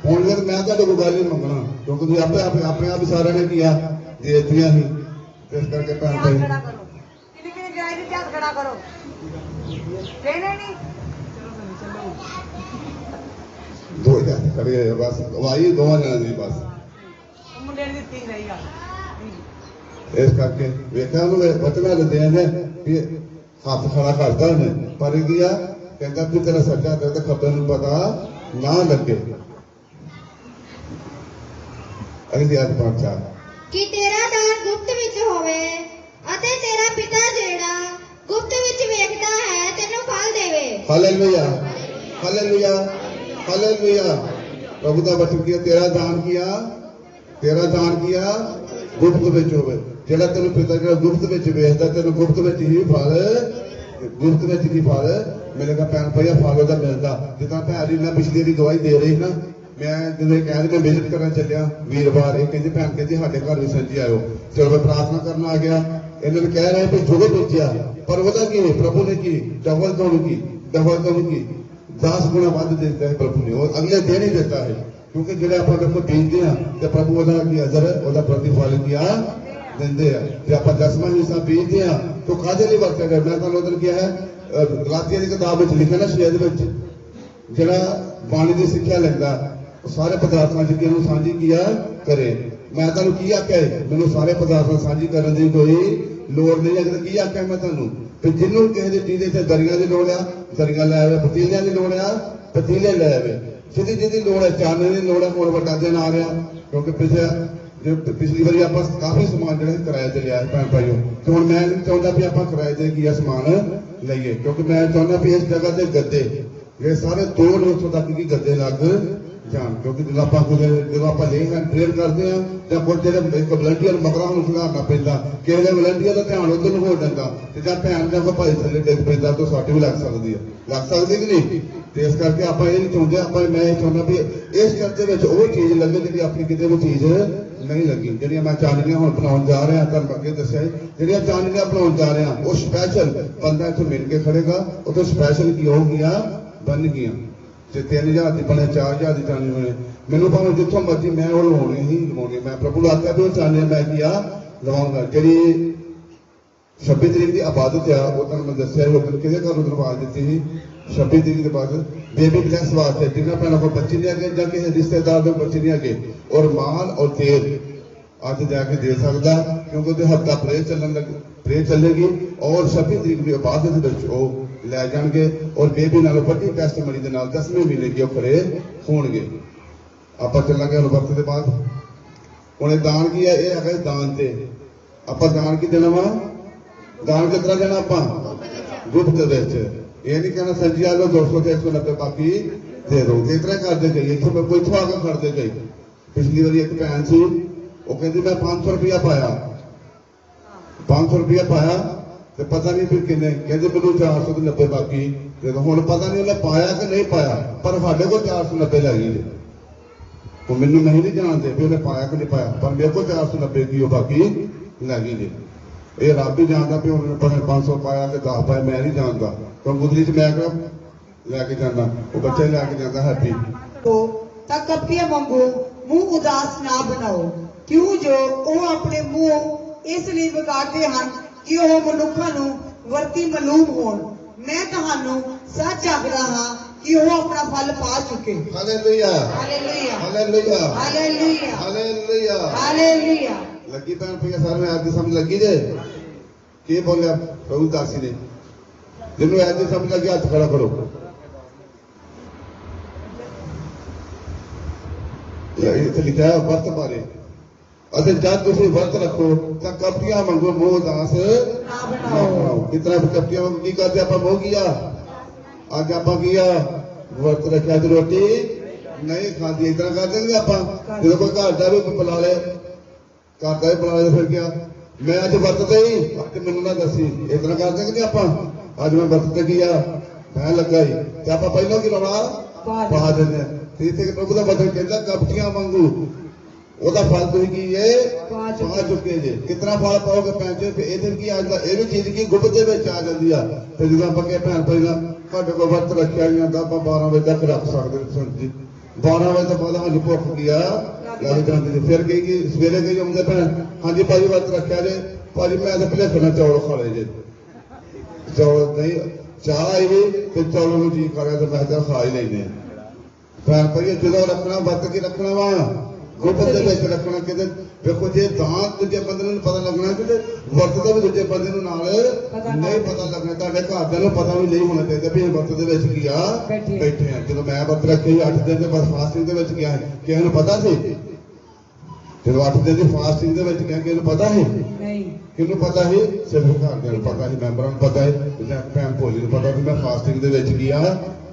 ਪਹੁੰਚ ਗਈਆਂ। ਮੈਂ ਤੁਹਾਡੇ ਕੋਲ ਗੱਲ ਨਹੀਂ ਮੰਗਣਾ, ਕਿਉਂਕਿ ਤੁਸੀਂ ਆਪਣੇ ਆਪ ਹੀ ਸਾਰਿਆਂ ਨੇ ਕੀ ਆ ਦੇ ਦਿੱਤੀਆਂ ਸੀ। ਇਸ ਕਰਕੇ ਭੈਣ ਭਾਈ ਖੜਾ ਕਰੋ, ਕਿਹਨੇ ਜਾਇਜ਼ ਹੱਥ ਖੜਾ ਕਰੋ, ਕਹਿਣਾ ਨਹੀਂ ਦੋ ਹਜ਼ਾਰ ਖੜੇ ਹੋਏ ਆ ਬਸ ਵਾਈ ਦੋਵਾਂ ਜਣਾਂ ਦੀ ਬਸ ਮੁੰਡੇ ਨੇ ਦਿੱਤੀ ਨਹੀਂ ਗੱਲ ਇਸ ਕਰਕੇ ਵੇਖਿਆ ਉਹਨੂੰ ਵਚਨਾਂ ਦਿੰਦੇ ਆ ਨੇ ਵੀ ਹੱਥ ਖੜਾ ਕਰਦਾ ਉਹਨੇ ਪਰ ਇਹ ਕੀ ਆ ਕਹਿੰਦਾ ਵੀ ਤੇਰਾ ਸੱਜਾ ਤੇ ਖੱਬੇ ਨੂੰ ਪਤਾ ਨਾ ਲੱਗੇ ਅਗਲੀ ਆਇਤ ਪਹੁੰਚਾ ਕਿ ਤੇਰਾ ਦਾਨ ਗੁਪਤ ਵਿੱਚ ਹੋਵੇ ਅਤੇ ਤੇਰਾ ਪਿਤਾ ਜਿਹੜਾ ਗੁਪਤ ਵਿੱਚ ਵੇਖਦਾ ਹੈ ਤੈਨੂੰ ਫਲ ਦੇਵੇ। ਹਾਲੇਲੂਇਆ ਹਾਲੇਲੂਇਆ ਹਾਲੇਲੂਇਆ ਪ੍ਰਭੂ ਦਾ ਬਚਨ ਕੀ ਤੇਰਾ ਦਾਨ ਕੀਆ ਗੁਪਤ ਵਿੱਚ ਹੋਵੇ ਜਿਹੜਾ ਤੈਨੂੰ ਪਿਤਾ ਜਿਹੜਾ ਗੁਪਤ ਵਿੱਚ ਵੇਖਦਾ ਤੈਨੂੰ ਗੁਪਤ ਵਿੱਚ ਹੀ ਫਲ ਮਿਲੇਗਾ। ਭੈਣ ਭਈਆ ਫਲ ਉਹਦਾ ਮਿਲਦਾ ਜਿੱਦਾਂ ਭੈਣ ਜੀ ਨਾਲ ਪਿਛਲੀ ਦੀ ਗਵਾਹੀ ਦੇ ਰਹੀ ਨਾ ਮੈਂ ਜਦੋਂ ਕਹਿੰਦੇ ਮੈਂ ਵਿਜ਼ਿਟ ਕਰਨ ਚੱਲਿਆ ਵੀਰਵਾਰ ਇਹ ਕਹਿੰਦੇ ਭੈਣ ਕਹਿੰਦੇ ਸਾਡੇ ਘਰ ਵੀ ਸੰਜੀ ਆਇਓ ਚਲੋ ਮੈਂ ਪ੍ਰਾਰਥਨਾ ਕਰਨ ਆ ਗਿਆ ਇਹਨਾਂ ਨੂੰ ਕਹਿ ਰਹੇ ਵੀ ਜੋਗੇ ਵੇਚਿਆ ਪਰ ਉਹਦਾ ਕੀ ਪ੍ਰਭੂ ਨੇ ਕੀ ਡਬਲ ਤੁਹਾਨੂੰ ਕੀ 10 ਗੁਣਾ ਵੱਧ ਦੇ ਦਿੱਤਾ ਹੈ ਪ੍ਰਭੂ ਨੇ ਉਹ ਅਗਲੇ ਦਿਨ ਹੀ ਦਿੱਤਾ ਹੈ ਕਿਉਂਕਿ ਜਿਹੜੇ ਆਪਾਂ ਦੇਖੋ ਬੀਜਦੇ ਆ ਤੇ ਪ੍ਰਭੂ ਉਹਦਾ ਕੀ ਅਜਰ ਉਹਦਾ ਪ੍ਰਤੀਫਲ ਕੀਆ ਦਿੰਦੇ ਆ ਜੇ ਆਪਾਂ 10ਵਾਂ ਹਿੱਸਾ ਬੀਜਦੇ ਆ ਤਾਂ ਕਾਹਦੇ ਲਈ ਵਰਤੇਗਾ ਮੈਂ ਤੁਹਾਨੂੰ ਉਧਰ ਕਿਹਾ ਹੈ ਗਲਾਤੀਆਂ ਦੀ ਕਿਤਾਬ ਵਿੱਚ ਲਿਖਿਆ ਨਾ ਸ਼ੇਦ ਵਿੱਚ ਜਿਹੜਾ ਬਾਣੀ ਦੀ ਸਿੱਖਿਆ ਲੈਂਦਾ ਉਹ ਸਾਰੇ ਪਦਾਰਥਾਂ ਚ ਕਿਹਨੂੰ ਸਾਂਝੀ ਕੀਆ ਕਰੇ। ਮੈਂ ਤੁਹਾਨੂੰ ਕੀ ਆਖਿਆ ਮੈਨੂੰ ਸਾਰੇ ਪਦਾਰਥਾਂ ਸਾਂਝੀ ਕਰਨ ਦੀ ਕੋਈ ਲੋੜ ਨਹੀਂ ਅਗਰ ਕੀ ਆਖਿਆ ਮੈਂ ਤੁਹਾਨੂੰ ਕਿ ਜਿਹਨੂੰ ਕਿਸੇ ਦੀ ਚੀਜ਼ ਤੇ ਦਰੀਆਂ ਦੀ ਲੋੜ ਆ ਦਰੀਆਂ ਲੈ ਆਵੇ ਪਤੀਲਿਆਂ ਦੀ ਲੋੜ ਆ ਪਤੀਲੇ ਲੈ ਆਵੇ ਜਿਹਦੀ ਲੋੜ ਹੈ ਚਾਨਣੇ ਦੀ ਲੋੜ ਹੈ ਹੁਣ ਵੱਡਾ ਦਿਨ ਆ ਰਿਹਾ ਕਿਉਂਕਿ ਪਿਛਲੀ ਵਾਰੀ ਆਪਾਂ ਕਾਫੀ ਸਮਾਨ ਜਿਹੜਾ ਕਿਰਾਏ ਤੇ ਲਿਆ ਭੈਣ ਭਾਈਓ ਤੇ ਹੁਣ ਮੈਂ ਨਹੀਂ ਚਾਹੁੰਦਾ ਵੀ ਆਪਾਂ ਕਿਰਾਏ ਤੇ ਕੀ ਸਮਾਨ ਲਈਏ ਕਿਉਂਕਿ ਮੈਂ ਚਾਹੁੰਦਾ ਵੀ ਇਸ ਜਗ੍ਹਾ ਤੇ ਗੱਦੇ ਇਹ ਸਾਰੇ 2 ਉੱਥੋਂ ਤੱਕ ਕੀ ਗੱਦੇ ਲੱਗ ਜਾਣ ਕਿਉਂਕਿ ਜਦੋਂ ਆਪਾਂ ਲੈ ਟ੍ਰੇਨ ਕਰਦੇ ਆ ਜਾਂ ਕੋਈ ਜਿਹੜੇ ਇੱਕ ਵਲੰਟੀਅਰ ਮਗਰਾਂ ਨੂੰ ਖਿਲਾਰਨਾ ਪੈਂਦਾ ਕਿਸੇ ਦੇ ਵਲੰਟੀਅਰ ਦਾ ਧਿਆਨ ਉਧਰ ਨੂੰ ਹੋ ਜਾਂਦਾ ਤੇ ਜਾਂ ਭੈਣ ਜਾਂ ਕੋਈ ਭਾਈ ਥੱਲੇ ਡਿੱਗ ਪੈਂਦਾ ਤਾਂ ਸੱਟ ਵੀ ਲੱਗ ਸਕਦੀ ਕਿ ਨਹੀਂ ਤੇ ਇਸ ਕਰਕੇ ਆਪਾਂ ਇਹ ਨਹੀਂ ਚਾਹੁੰਦੇ ਆਪਾਂ ਮੈਂ ਇਹ ਚਾਹੁੰਦਾ ਵੀ ਇਸ ਚਰਚ ਦੇ ਵਿੱਚ ਉਹ ਚੀਜ਼ ਲੱਗੇ ਜਿਹੜੀ ਆਪਣੀ ਕਿਤੇ ਵੀ ਚੀਜ਼ ਨਹੀਂ ਲੱਗੀ ਜਿਹੜੀਆਂ ਮੈਂ ਚਾਨਣੀਆਂ ਹੁਣ ਬਣਾਉਣ ਜਾ ਰਿਹਾ ਤੁਹਾਨੂੰ ਅੱਗੇ ਦੱਸਿਆ ਜਿਹੜੀਆਂ ਚਾਨਣੀਆਂ ਬਣਾਉਣ ਜਾ ਰਿਹਾ ਉਹ ਸਪੈਸ਼ਲ ਬੰਦਾ ਇੱਥੇ ਮਿਲ ਕੇ ਖੜੇਗਾ ਉਹ ਤੋਂ ਸਪੈਸ਼ਲ ਕੀ ਹੋ ਗਿਆ ਬਣ ਗਈਆਂ ਜੇ 3000 ਦੀ ਬਣੇ 4000 ਦੀ ਚਾਨਣੀ ਬਣੇ ਮੈਨੂੰ ਭਾਵੇਂ ਜਿੱਥੋਂ ਮਰਜ਼ੀ ਮੈਂ ਉਹ ਲਵਾਉਣੀ ਮੈਂ ਪ੍ਰਭੂ ਨੂੰ ਆਖਿਆ ਵੀ ਉਹ ਚਾਨਣੀ ਮੈਂ ਕੀ ਲਵਾਉਂਗਾ ਜਿਹੜੀ 26 ਤਰੀਕ ਦੀ ਇਬਾਦਤ ਆ ਉਹ ਤੁਹਾਨੂੰ ਮੈਂ ਦੱਸਿਆ ਉਹ ਕਿਹਦੇ ਘਰ ਨੂੰ ਦਰਵਾਜ਼ ਦਿੱਤੀ ਸੀ 26 ਤਰੀਕ ਦੇ ਬਾਅਦ ਬੇਬੀ ਬਲੈਸ ਵਾਸਤੇ ਜਿੰਨਾ ਭੈਣਾਂ ਕੋਲ ਬੱਚੇ ਨਹੀਂ ਹੈਗੇ ਜਾਂ ਕਿਸੇ ਰਿਸ਼ਤੇਦਾਰ ਦੇ ਬੱਚੇ ਨਹੀਂ ਹੈਗੇ ਔਰ ਮਾਲ ਔਰ ਤੇਲ ਅੱਜ ਜਾ ਕੇ ਦੇ ਸਕਦਾ ਕਿਉਂਕਿ ਉਹਦੇ ਹਫਤਾ ਪ੍ਰੇ ਚੱਲੇਗੀ ਔਰ 26 ਤਰੀਕ ਦੀ ਇਬਾਦਤ ਦੇ ਵਿੱਚ ਉਹ ਲੈ ਜਾਣਗੇ ਔਰ ਬੇਬੀ ਨਾਲ ਵੱਡੀ ਟੈਸਟਮਨੀ ਦੇ ਨਾਲ 10ਵੇਂ ਮਹੀਨੇ ਦੀ ਉਹ ਖੜੇ ਹੋਣਗੇ। ਆਪਾਂ ਚੱਲਾਂਗੇ ਹੁਣ ਵਕਤ ਦੇ ਬਾਅਦ ਹੁਣ ਇਹ ਦਾਨ ਕੀ ਹੈ ਇਹ ਹੈਗਾ ਦਾਨ ਤੇ ਆਪਾਂ ਦਾਨ ਕੀ ਦੇਣਾ ਵਾ ਦਾਨ ਕਿਸ ਤਰ੍ਹਾਂ ਦੇਣਾ ਆਪਾਂ ਗੁਪਤ ਵਿੱਚ ਇਹ ਨਹੀਂ ਕਹਿਣਾ ਸੰਜੀ ਆ ਲੋ 200 ਤੇ 190 ਬਾਕੀ ਦੇ ਦੋ ਇਸ ਤਰ੍ਹਾਂ ਕਰਦੇ ਗਈ ਇੱਥੇ ਮੈਂ ਕੋਈ ਥਵਾ ਕੇ ਖੜਦੇ ਗਈ ਪਿਛਲੀ ਵਾਰੀ ਇੱਕ ਭੈਣ ਸੀ ਉਹ ਕਹਿੰਦੀ ਮੈਂ 500 ਰੁਪਇਆ ਪਾਇਆ ਤੇ ਪਤਾ ਨਹੀਂ ਫਿਰ ਕਿੰਨੇ ਕਹਿੰਦੇ ਮੈਨੂੰ 490 ਬਾਕੀ ਤੇ ਹੁਣ ਪਤਾ ਨਹੀਂ ਉਹਨੇ ਪਾਇਆ ਕਿ ਨਹੀਂ ਪਾਇਆ ਪਰ ਸਾਡੇ ਕੋਲ 490 ਲੱਗ ਗਈ ਉਹ ਮੈਨੂੰ ਨਹੀਂ ਜਾਣਦੇ ਵੀ ਉਹਨੇ ਪਾਇਆ ਕਿ ਨਹੀਂ ਪਾਇਆ ਪਰ ਮੇਰੇ ਕੋਲ 490 ਕੀ ਉਹ ਬਾਕੀ ਲੱਗ ਗਈ ਇਹ ਰੱਬ ਹੀ ਜਾਣਦਾ ਵੀ ਉਹਨੇ 500 ਪਾਇਆ ਕਿ 10 ਪਾਇਆ ਮੈਂ ਨਹੀਂ ਜਾਣਦਾ ਕਿਉਂ ਗੁਦਰੀ ਚ ਮੈਂ ਲੈ ਕੇ ਜਾਂਦਾ ਉਹ ਬੱਚੇ ਲੈ ਕੇ ਜਾਂਦਾ ਹੈਪੀ ਤਾਂ ਕਪਟੀਆਂ ਵਾਂਗੂ ਮੂੰਹ ਉਦਾਸ ਨਾ ਬਣਾਓ ਕਿਉਂ ਜੋ ਉਹ ਆਪਣੇ ਮੂੰਹ ਇਸ ਲਈ ਵਿਗਾੜਦੇ ਹਨ ਕਿ ਉਹ ਮਨੁੱਖਾਂ ਨੂੰ ਵਰਤੀ ਮਾਲੂਮ ਹੋਣ ਮੈਂ ਤੁਹਾਨੂੰ ਸੱਚ ਆਖਦਾ ਹਾਂ ਕਿ ਉਹ ਆਪਣਾ ਫਲ ਪਾ ਚੁੱਕੇ। Hallelujah hallelujah hallelujah hallelujah hallelujah hallelujah ਲੱਗੀ ਭੈਣ ਭਈਆ ਸਾਰਿਆਂ ਨੂੰ ਅੱਜ ਦੀ ਸਮਝ ਲੱਗੀ ਜੇ ਕੀ ਬੋਲਿਆ ਪ੍ਰਭੂ ਦਾਸੀ ਨੇ ਜਿਹਨੂੰ ਅੱਜ ਦੀ ਸਮਝ ਲੱਗੀ ਹੱਥ ਖੜਾ ਕਰੋ ਇੱਥੇ ਲਿਖਿਆ ਵਰਤ ਬਾਰੇ ਅਤੇ ਜਦ ਤੁਸੀਂ ਵਰਤ ਰੱਖੋ ਤਾਂ ਕਪਟੀਆਂ ਵਾਂਗੂ ਮੋਹ ਦਾਸ ਨਾ ਬਣਾਓ ਇਤਨਾ ਕਪਟੀਆਂ ਵਾਂਗੂ ਕੀ ਕਰਦੇ ਆਪਾਂ ਮੋਹ ਕੀਆ ਅੱਜ ਆਪਾਂ ਕੀਆ ਵਰਤ ਰੱਖਿਆ ਤੇ ਰੋਟੀ ਨਹੀਂ ਖਾਂਦੀ ਇਤਨਾ ਕਰ ਦੇਣਗੇ ਆਪਾਂ ਜਦੋਂ ਕੋਈ ਘਰ ਦਾ ਵੀ ਬੁਲਾ ਲੇ ਫਿਰ ਕਿਹਾ ਮੈਂ ਅੱਜ ਵਰਤਦਾ ਹੀ ਅੱਜ ਮੈਨੂੰ ਨਾ ਦੱਸੀ ਇਤਨਾ ਕਰ ਦੇਣਗੇ ਆਪਾਂ ਅੱਜ ਮੈਂ ਵਰਤ ਤੇ ਕੀਆ ਮੈਂ ਲੱਗਾ ਹੀ ਤੇ ਆਪਾਂ ਪਹਿਲਾਂ ਕੀ ਲਾਉਣਾ ਪਾ ਦਿੰਦੇ ਤੇ ਇੱਥੇ ਪ੍ਰਭੂ ਦਾ ਵਚਨ ਕਹਿੰਦਾ ਕਪਟੀਆਂ ਵਾਂਗੂ ਉਹਦਾ ਫਲ ਤੁਸੀਂ ਕੀ ਹੈ ਪਾ ਚੁੱਕੇ ਜੇ ਕਿਤਨਾ ਫਲ ਪਾਓਗੇ ਪੈਂਚੇ ਇਹਦੇ ਕੀ ਆਜਦਾ ਇਹ ਵੀ ਚੀਜ਼ ਕੀ ਗੁਪਤ ਦੇ ਵਿੱਚ ਆ ਜਾਂਦੀ ਆ ਤੇ ਜਦੋਂ ਆਪਾਂ ਕਹੇ ਭੈਣ ਪਹਿਲਾਂ ਤੁਹਾਡੇ ਕੋਲ ਵਰਤ ਰੱਖਿਆ ਜਾਂਦਾ ਆਪਾਂ 12 ਵਜੇ ਤੱਕ ਰੱਖ ਸਕਦੇ ਜੀ 12 ਵਜੇ ਤੋਂ ਬਾਅਦ ਸਾਨੂੰ ਭੁੱਖ ਗਿਆ ਲੱਗ ਜਾਂਦੀ ਫਿਰ ਕਹੇਗੀ ਸਵੇਰੇ ਕਹੀ ਆਉਂਦੇ ਭੈਣ ਹਾਂਜੀ ਭਾਜੀ ਵਰਤ ਰੱਖਿਆ ਜੇ ਭਾਜੀ ਮੈਂ ਤਾਂ ਭਲੇਖਣਾ ਚੌਲ ਖਾ ਲਏ ਜੇ ਚੌਲ ਨਹੀਂ ਚਾਹ ਆਈ ਵੀ ਤੇ ਚੌਲਾਂ ਨੂੰ ਜੀ ਕਰਿਆ ਤੇ ਮੈਂ ਤਾਂ ਖਾ ਹੀ ਲੈਨੇ ਭੈਣ ਭਾਈ ਜਦੋਂ ਰੱਖਣਾ ਵਰਤ ਕੇ ਰੱਖਣਾ ਵਾ ਗੁਪਤ ਦੇ ਵਿੱਚ ਰੱਖਣਾ ਕਿਤੇ ਵੇਖੋ ਜੇ ਤਾਂ ਦੂਜੇ ਬੰਦੇ ਨੂੰ ਪਤਾ ਲੱਗਣਾ ਕਿ ਵਰਤ ਦਾ ਵੀ ਦੂਜੇ ਬੰਦੇ ਨੂੰ ਨਾਲ ਨਹੀਂ ਪਤਾ ਲੱਗਣਾ ਤੁਹਾਡੇ ਘਰਦਿਆਂ ਨੂੰ ਪਤਾ ਵੀ ਨਹੀਂ ਹੋਣਾ ਚਾਹੀਦਾ ਵੀ ਇਹ ਵਰਤ ਦੇ ਵਿੱਚ ਕੀ ਆ ਬੈਠੇ ਆ ਜਦੋਂ ਮੈਂ ਵਰਤ ਰੱਖੇ 8 ਦਿਨ ਦੇ ਬਸ ਫਾਸਟਿੰਗ ਦੇ ਵਿੱਚ ਗਿਆ ਕਿਸੇ ਨੂੰ ਪਤਾ ਸੀ ਜਦੋਂ 8 ਦਿਨ ਦੀ ਫਾਸਟਿੰਗ ਦੇ ਵਿੱਚ ਗਿਆ ਕਿਸੇ ਨੂੰ ਪਤਾ ਸੀ ਨਹੀਂ ਕਿਹਨੂੰ ਪਤਾ ਸੀ ਸਿਰਫ ਘਰਦਿਆਂ ਨੂੰ ਪਤਾ ਸੀ ਮੈਂਬਰਾਂ ਨੂੰ ਪਤਾ ਸੀ ਤੇ ਭੈਣ ਭੋਲੀ ਨੂੰ ਪਤਾ ਸੀ ਮੈਂ ਫਾਸਟਿੰਗ ਦੇ ਵਿੱਚ ਗਿਆ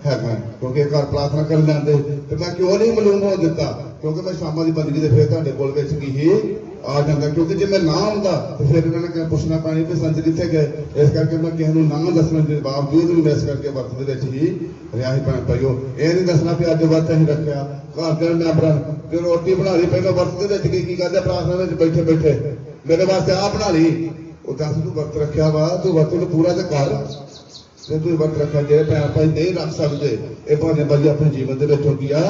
ਹੈਗਾ ਕਿਉਂਕਿ ਘਰ ਪ੍ਰਾਰਥਨਾ ਕਰਨ ਜਾਂਦੇ ਤੇ ਮੈਂ ਕਿਉਂ ਨਹੀਂ ਮਾਲੂਮ ਹੋ ਦਿੱਤਾ ਕਿਉਂਕਿ ਮੈਂ ਸ਼ਾਮਾਂ ਦੀ ਬੰਦਗੀ ਦੇ ਫਿਰ ਤੁਹਾਡੇ ਕੋਲ ਵਿੱਚ ਕੀ ਆ ਜਾਂਦਾ ਕਿਉਂਕਿ ਜੇ ਮੈਂ ਨਾ ਆਉਂਦਾ ਤੇ ਫਿਰ ਇਹਨਾਂ ਨੇ ਪੁੱਛਣਾ ਪੈਣੀ ਕਿ ਸੰਤ ਕਿੱਥੇ ਗਏ ਇਸ ਕਰਕੇ ਮੈਂ ਕਿਸੇ ਨੂੰ ਨਾ ਦੱਸਣ ਦੇ ਬਾਵਜੂਦ ਵੀ ਮਿਸ ਕਰਕੇ ਵਰਤ ਦੇ ਵਿੱਚ ਹੀ ਰਿਹਾ ਹੀ ਭੈਣ ਭਾਈਓ ਇਹ ਨਹੀਂ ਦੱਸਣਾ ਵੀ ਅੱਜ ਵਰਤ ਅਸੀਂ ਰੱਖਿਆ ਘਰ ਦੇ ਮੈਂਬਰਾਂ ਜੇ ਰੋਟੀ ਬਣਾ ਲਈ ਪਹਿਲਾਂ ਵਰਤ ਦੇ ਵਿੱਚ ਕੀ ਕਰਦੇ ਪ੍ਰਾਰਥਨਾ ਵਿੱਚ ਬੈਠੇ ਬੈਠੇ ਮੇਰੇ ਵਾਸਤੇ ਆਹ ਬਣਾ ਲਈ ਉਹ ਦੱਸ ਤੂੰ ਵਰਤ ਰੱਖਿਆ ਵਾ ਤੂੰ ਵਰਤ ਨੂੰ ਪੂਰਾ ਤੇ ਕਰ ਜੇ ਤੂੰ ਵਰਤ ਰੱਖਿਆ ਜੇ ਭੈਣ ਭਾਈ ਨਹੀਂ ਰੱਖ ਸਕਦੇ ਇਹ ਭਾਵੇਂ ਬੱਜੀ ਆਪਣੇ ਜੀਵਨ ਦੇ ਵਿੱਚ ਹੋ ਗਿਆ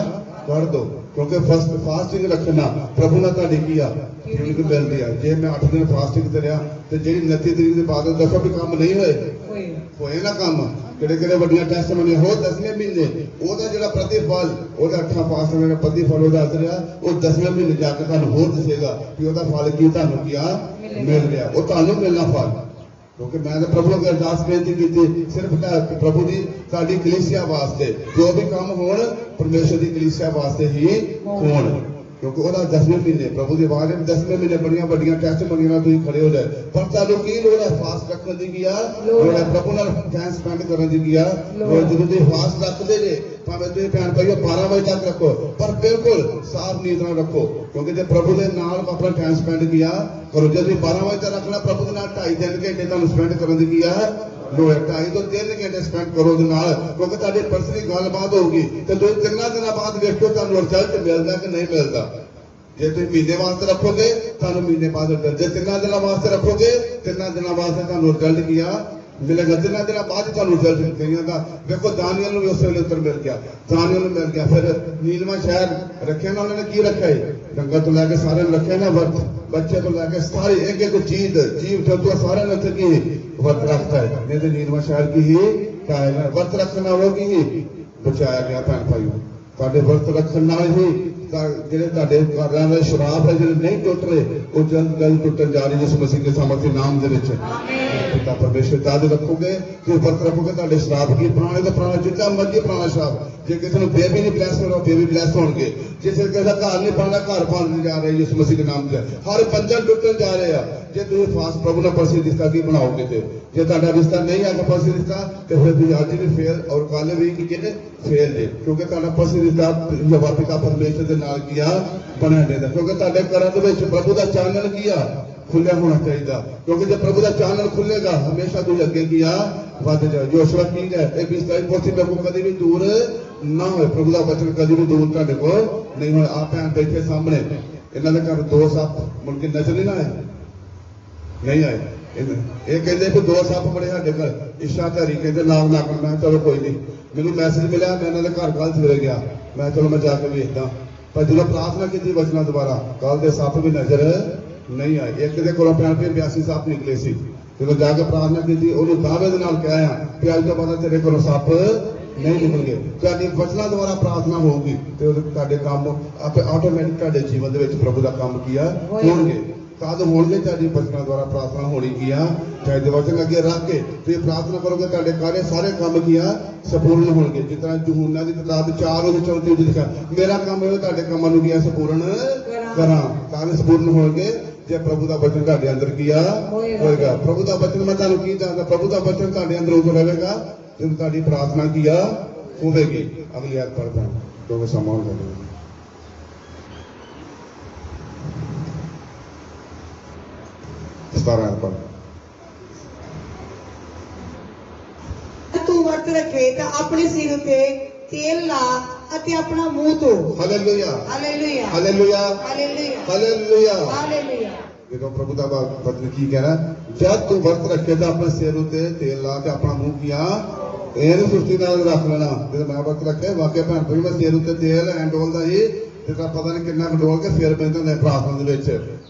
ਕਰ ਦੋ ਕਿਉਂਕਿ ਫਾਸਟਿੰਗ ਰੱਖਣਾ ਪ੍ਰਭੂ ਨਾਲ ਤੁਹਾਡੀ ਕੀ ਆ ਠੀਕ ਮਿਲਦੀ ਆ ਜੇ ਮੈਂ 8 ਦਿਨ ਫਾਸਟਿੰਗ ਤੇ ਰਿਹਾ ਤੇ ਜਿਹੜੀ 29 ਤਰੀਕ ਦੇ ਬਾਅਦ ਦੱਸੋ ਵੀ ਕੰਮ ਨਹੀਂ ਹੋਏ ਨਾ ਕੰਮ ਕਿਹੜੇ ਵੱਡੀਆਂ ਟੈਸਟ ਬਣੇ ਹੋ 10ਵੇਂ ਮਹੀਨੇ ਉਹਦਾ ਜਿਹੜਾ ਪ੍ਰਤੀਫਲ ਉਹਦਾ 8 ਫਾਸਟਿੰਗ ਦਾ ਪ੍ਰਤੀਫਲ ਉਹਦਾ ਦੱਸ ਰਿਹਾ ਉਹ 10ਵੇਂ ਮਹੀਨੇ ਜਾ ਕੇ ਤੁਹਾਨੂੰ ਹੋਰ ਦੱਸੇਗਾ ਕਿ ਉਹਦਾ ਫਲ ਕੀ ਤੁਹਾਨੂੰ ਕੀ ਆ ਮਿਲ ਰਿਹਾ ਉਹ ਤੁਹਾਨੂੰ ਮਿਲਣਾ ਫਲ ਕਿਉਂਕਿ ਮੈਂ ਤਾਂ ਪ੍ਰਭੂ ਨੂੰ ਅਰਦਾਸ ਬੇਨਤੀ ਕੀਤੀ ਸਿਰਫ ਪ੍ਰਭੂ ਦੀ ਸਾਡੀ ਕਲੀਸਿਆ ਵਾਸਤੇ ਜੋ ਵੀ ਕੰਮ ਹੋਣ ਪਰਮੇਸ਼ਰ ਦੀ ਕਲੀਸਿਆ ਵਾਸਤੇ ਹੀ ਹੋਣ ਕਿਉਂਕਿ ਉਹਦਾ 10ਵੇਂ ਮਹੀਨੇ ਪ੍ਰਭੂ ਦੀ ਆਵਾਜ਼ ਵਿੱਚ 10ਵੇਂ ਮਹੀਨੇ ਬੜੀਆਂ ਵੱਡੀਆਂ ਟੈਸਟ ਬਣੀਆਂ ਨਾਲ ਤੁਸੀਂ ਖੜੇ ਹੋ ਜਾਏ ਪਰ ਤੁਹਾਨੂੰ ਕੀ ਲੋੜ ਹੈ ਫਾਸਟ ਰੱਖਣ ਦੀ ਕੀ ਆ ਲੋੜ ਹੈ ਪ੍ਰਭੂ ਨਾਲ ਟਾਈਮ ਸਪੈਂਡ ਕਰਨ ਦੀ ਕੀ ਆ ਲੋੜ ਜਦੋਂ ਤੁਸੀਂ ਫਾਸਟ ਰੱਖਦੇ ਜੇ ਭਾਵੇਂ ਤੁਸੀਂ ਭੈਣ ਭਾਈਓ 12 ਵਜੇ ਤੱਕ ਰੱਖੋ ਪਰ ਬਿਲਕੁਲ ਸਾਫ਼ ਨੀਂਦ ਨਾਲ ਰੱਖੋ ਕਿਉਂਕਿ ਜੇ ਪ੍ਰਭੂ ਦੇ ਨਾਲ ਆਪਣਾ ਟਾਈਮ ਸਪੈਂਡ ਕੀਆ ਕਰੋ ਜੇ ਤੁਸੀਂ 12 ਵਜੇ ਤੱਕ ਰੱਖਣਾ ਪ੍ਰਭੂ ਦੇ ਨਾਲ 2.5-3 ਘੰਟੇ ਤੁਹਾਨੂੰ ਸਪੈਂਡ ਕਰਨ ਦੀ ਕੀ ਆ ਲੋੜ 2.5 ਤੋਂ 3 ਘੰਟੇ ਸਪੈਂਡ ਕਰੋ ਉਹਦੇ ਨਾਲ ਕਿਉਂਕਿ ਤੁਹਾਡੀ ਪਰਸਨਲੀ ਗੱਲਬਾਤ ਹੋਊਗੀ ਤੇ ਤੁਸੀਂ 3 ਦਿਨਾਂ ਬਾਅਦ ਵੇਖੋ ਤੁਹਾਨੂੰ ਰਿਜ਼ਲਟ ਮਿਲਦਾ ਕਿ ਨਹੀਂ ਮਿਲਦਾ ਜੇ ਤੁਸੀਂ ਮਹੀਨੇ ਵਾਸਤੇ ਰੱਖੋਗੇ ਤੁਹਾਨੂੰ ਮਹੀਨੇ ਬਾਅਦ ਰਿਜ਼ਲਟ ਜੇ 3 ਦਿਨਾਂ ਵਾਸਤੇ ਰੱਖੋਗੇ 3 ਦਿਨਾਂ ਵਾਸਤੇ ਤੁਹਾਨੂੰ ਰਿਜ਼ਲਟ ਕੀ ਆ ਮਿਲੇਗਾ 3 ਦਿਨਾਂ ਬਾਅਦ ਤੁਹਾਨੂੰ ਰਿਜ਼ਲਟ ਮਿਲੇਗਾ ਦਾ ਵੇਖੋ ਦਾਨੀਅਲ ਨੂੰ ਵੀ ਉਸੇ ਵੇਲੇ ਉੱਤਰ ਮਿਲ ਗਿਆ ਦਾਨੀਅਲ ਨੂੰ ਮਿਲ ਗਿਆ ਫਿਰ ਨੀਲਮਾ ਸ਼ਹਿਰ ਰੱਖਿਆ ਨਾ ਉਹਨਾਂ ਨੇ ਕੀ ਰੱਖਿਆ ਡੰਗਰ ਤੋਂ ਲੈ ਕੇ ਸਾਰਿਆਂ ਨੂੰ ਰੱਖਿਆ ਨਾ ਵਰਤ ਬੱਚੇ ਤੋਂ ਲੈ ਕੇ ਸਾਰੇ ਇੱਕ ਚੀਜ਼ ਜੀਵ ਜੰਤੂ ਸਾਰਿਆਂ ਨੇ ਉੱਥੇ ਕੀ ਵਰਤ ਰੱਖਤਾ ਹੈ ਨਹੀਂ ਤੇ ਨੀਲਮਾ ਸ਼ਹਿਰ ਕੀ ਹੀ ਕਾਇਨਾ ਵਰਤ ਰੱਖਣ ਨਾਲੋਂ ਕੀ ਹੀ ਬਚਾਇਆ ਗਿਆ ਭੈਣ ਭਾਈਓ ਤੁਹਾਡੇ ਵਰਤ ਰੱਖਣ ਨਾਲ ਹੀ ਜਿਹੜੇ ਤੁਹਾਡੇ ਘਰਾਂ ਦੇ ਸ਼ਰਾਬ ਹੈ ਜਿਹੜੇ ਨਹੀਂ ਟੁੱਟ ਰਹੇ ਉਹ ਜਲਦ ਟੁੱਟਣ ਜਾ ਰਹੀ ਜਿਸ ਮਸੀਹ ਦੇ ਸਮਰਥੀ ਨਾਮ ਦੇ ਵਿੱਚ ਪਿਤਾ ਪਰਮੇਸ਼ਰ ਦਾ ਰੱਖੋਗੇ ਤੇ ਵਰਤ ਰੱਖੋਗੇ ਤੁਹਾਡੇ ਸ਼ਰਾਬ ਕੀ ਪੁਰਾਣੇ ਤੋਂ ਪੁਰਾਣਾ ਜਿੱਦਾਂ ਮਰਜ਼ੀ ਪੁਰਾਣਾ ਸ਼ਰਾਬ ਜੇ ਕਿਸੇ ਨੂੰ ਬੇਬੀ ਨਹੀਂ ਬਲੈਸ ਕਰੋ ਬੇਬੀ ਬਲੈਸ ਹੋਣਗੇ ਜੇ ਕਿਸੇ ਦਾ ਘਰ ਨਹੀਂ ਬਣਦਾ ਘਰ ਬਣਨ ਜਾ ਰਿਹਾ ਯਿਸੂ ਮਸੀਹ ਦੇ ਨਾਮ ਤੇ ਹਰ ਬੰਧਨ ਟੁੱਟਣ ਜਾ ਰਹੇ ਆ ਜੇ ਤੁਸੀਂ ਫਾਸਟ ਪ੍ਰਭੂ ਨਾਲ ਪਰਸੀ ਰਿਸ਼ਤਾ ਕੀ ਬਣਾਓਗੇ ਤੇ ਜੇ ਤੁਹਾਡਾ ਰਿਸ਼ਤਾ ਨਹੀਂ ਆ ਪਰਸੀ ਰਿਸ਼ਤਾ ਤੇ ਫਿਰ ਤੁਸੀਂ ਅੱਜ ਵੀ ਫੇਲ ਔਰ ਕੱਲ ਵੀ ਕੀ ਕਹਿੰਦੇ ਫੇਲ ਨੇ ਕਿਉਂਕਿ ਤੁਹਾਡਾ ਪਰਸੀ ਰਿਸ਼ਤਾ ਯਹੋਵਾ ਪਿਤਾ ਪਰਮੇਸ਼ਰ ਦੇ ਨਾਲ ਕੀ ਆ ਬਣਿਆ ਰਹਿੰਦਾ ਕਿਉਂਕਿ ਤੁਹਾਡੇ ਘਰਾਂ ਦੇ ਵਿੱਚ ਪ੍ਰਭੂ ਦਾ ਚਾਨਣ ਕੀ ਆ ਖੁੱਲਿਆ ਹੋਣਾ ਚਾਹੀਦਾ ਕਿਉਂਕਿ ਜੇ ਪ੍ਰਭੂ ਦਾ ਚਾਨਣ ਖੁੱਲੇਗਾ ਹਮੇਸ਼ਾ ਤੁਸੀਂ ਅੱਗੇ ਕੀ ਆ ਵੱਧ ਜਾਓ ਯੋਸ਼ੂਆ ਕੀ ਹੈ ਇਹ 27 ਪੋਥੀ ਮੇਰੇ ਕੋਲ ਕਦੇ ਵੀ ਦੂਰ ਨਾ ਹੋਏ ਪ੍ਰਭੂ ਦਾ ਬਚਨ ਕਦੇ ਵੀ ਦੂਰ ਤੁਹਾਡੇ ਕੋਲ ਨਹੀਂ ਹੋਏ ਆ ਭੈਣ ਬੈਠੇ ਸਾਹਮਣੇ ਇਹਨਾਂ ਦੇ ਘਰ 2 ਸੱਪ ਮੁੜ ਕੇ ਨਜ਼ਰ ਨਹੀਂ ਆਏ ਇਹ ਕਹਿੰਦੇ ਵੀ 2 ਸੱਪ ਬੜੇ ਸਾਡੇ ਘਰ ਇਸ਼ਾਧਾਰੀ ਕਹਿੰਦੇ ਨਾਮ ਨਾ ਕਰਨਾ ਚਲੋ ਕੋਈ ਨਹੀਂ ਮੈਨੂੰ ਮੈਸੇਜ ਮਿਲਿਆ ਮੈਂ ਇਹਨਾਂ ਦੇ ਘਰ ਕੱਲ ਸਵੇਰੇ ਗਿਆ ਮੈਂ ਚਲੋ ਮੈਂ ਜਾ ਕੇ ਵੇਖਦਾ ਪਰ ਜਦੋਂ ਪ੍ਰਾਰਥਨਾ ਕੀਤੀ ਵਚਨਾਂ ਦੁਆਰਾ ਕੱਲ ਦੇ ਸੱਪ ਵੀ ਨਜ਼ਰ ਨਹੀਂ ਆਏ ਇੱਕ ਦੇ ਕੋਲੋਂ ਪੈਣ ਤੇ 82 ਸੱਪ ਨਿਕਲੇ ਸੀ ਜਦੋਂ ਜਾ ਕੇ ਪ੍ਰਾਰਥਨਾ ਕੀਤੀ ਉਹਨੂੰ ਦਾਅਵੇ ਦੇ ਨਾਲ ਕਿਹਾ ਕਿ ਅੱਜ ਤੋਂ ਬਾਅਦ ਤੇਰੇ ਕੋਲੋਂ ਸੱਪ ਨਹੀਂ ਨਿਕਲਣਗੇ ਤੁਹਾਡੀ ਵਚਨਾਂ ਦੁਆਰਾ ਪ੍ਰਾਰਥਨਾ ਹੋਊਗੀ ਤੇ ਤੁਹਾਡੇ ਕੰਮ ਆਪੇ ਆਟੋਮੈਟਿਕ ਤੁਹਾਡੇ ਜੀਵਨ ਦੇ ਵਿੱਚ ਪ੍ਰਭੂ ਦਾ ਕੰਮ ਕੀਆ ਹੋਣਗੇ ਤਦ ਹੋਣਗੇ ਤੁਹਾਡੀ ਵਚਨਾਂ ਦੁਆਰਾ ਪ੍ਰਾਰਥਨਾ ਹੋਣੀ ਕੀ ਆ ਚਾਹੇ ਵਚਨ ਅੱਗੇ ਰੱਖ ਕੇ ਤੁਸੀਂ ਪ੍ਰਾਰਥਨਾ ਕਰੋਗੇ ਤੁਹਾਡੇ ਸਾਰੇ ਕੰਮ ਕੀ ਆ ਸੰਪੂਰਨ ਹੋਣਗੇ ਜਿਸ ਤਰ੍ਹਾਂ ਯਹੂਨਾ ਦੀ ਕਿਤਾਬ 4:34 ਵਿੱਚ ਲਿਖਿਆ ਮੇਰਾ ਕੰਮ ਹੈ ਤੁਹਾਡੇ ਕੰਮਾਂ ਨੂੰ ਕੀ ਆ ਸੰਪੂਰਨ ਕਰਾਂ ਤਾਂ ਸੰਪੂਰਨ ਹੋਣਗੇ ਜੇ ਪ੍ਰਭੂ ਦਾ ਬਚਨ ਤੁਹਾਡੇ ਅੰਦਰ ਕੀ ਆ ਹੋਏਗਾ ਪ੍ਰਭੂ ਦਾ ਬਚਨ ਮੈਂ ਤੁਹਾਨੂੰ ਕੀ ਦੱਸਦਾ ਪ੍ਰਭੂ ਦਾ ਬਚਨ ਤੁਹਾਡੇ ਅੰਦਰ ਉਦੋਂ ਰਹੇਗਾ ਜਦੋਂ ਤੁਹਾਡੀ ਪ੍ਰਾਰਥਨਾ ਕੀ ਆ ਹੋਵੇਗੀ ਅਗਲੀ ਆਇਤ ਪੜ੍ਹਦਾ ਕਿਉਂਕਿ ਸਮਾਂ ਹੋ ਜਾਏਗਾ ਤੂੰ ਵਰਤ ਰੱਖੇ ਤਾਂ ਆਪਣੇ ਸਿਰ ਉੱਤੇ ਤੇਲ ਲਾ ਅਤੇ ਆਪਣਾ ਮੂੰਹ ਧੋ hallelujah hallelujah hallelujah hallelujah hallelujah hallelujah ਦੇਖੋ ਪ੍ਰਭੂ ਦਾ ਬਚਨ ਕੀ ਕਹਿ ਰਿਹਾ ਜਦ ਤੂੰ ਵਰਤ ਰੱਖੇ ਤਾਂ ਆਪਣੇ ਸਿਰ ਉੱਤੇ ਤੇਲ ਲਾ ਤੇ ਆਪਣਾ ਮੂੰਹ ਕੀਆ ਇਹਨੂੰ ਸੁਸਤੀ ਨਾਲ ਰੱਖ ਲੈਣਾ ਜਦੋਂ ਮੈਂ ਵਰਤ ਰੱਖਿਆ ਵਾਕਿਆ ਭੈਣ ਭਾਈ ਮੈਂ ਸਿਰ ਉੱਤੇ ਤੇਲ ਡੋਲਦਾ ਸੀ ਤੇ ਤਾਂ ਪਤਾ ਨਹੀਂ ਕਿੰਨਾ ਡੋਲ ਕੇ ਫਿਰ ਪੈਂਦਾ ਹੁੰਦਾ ਪ੍ਰਾਰਥਨਾ ਦੇ ਵਿੱਚ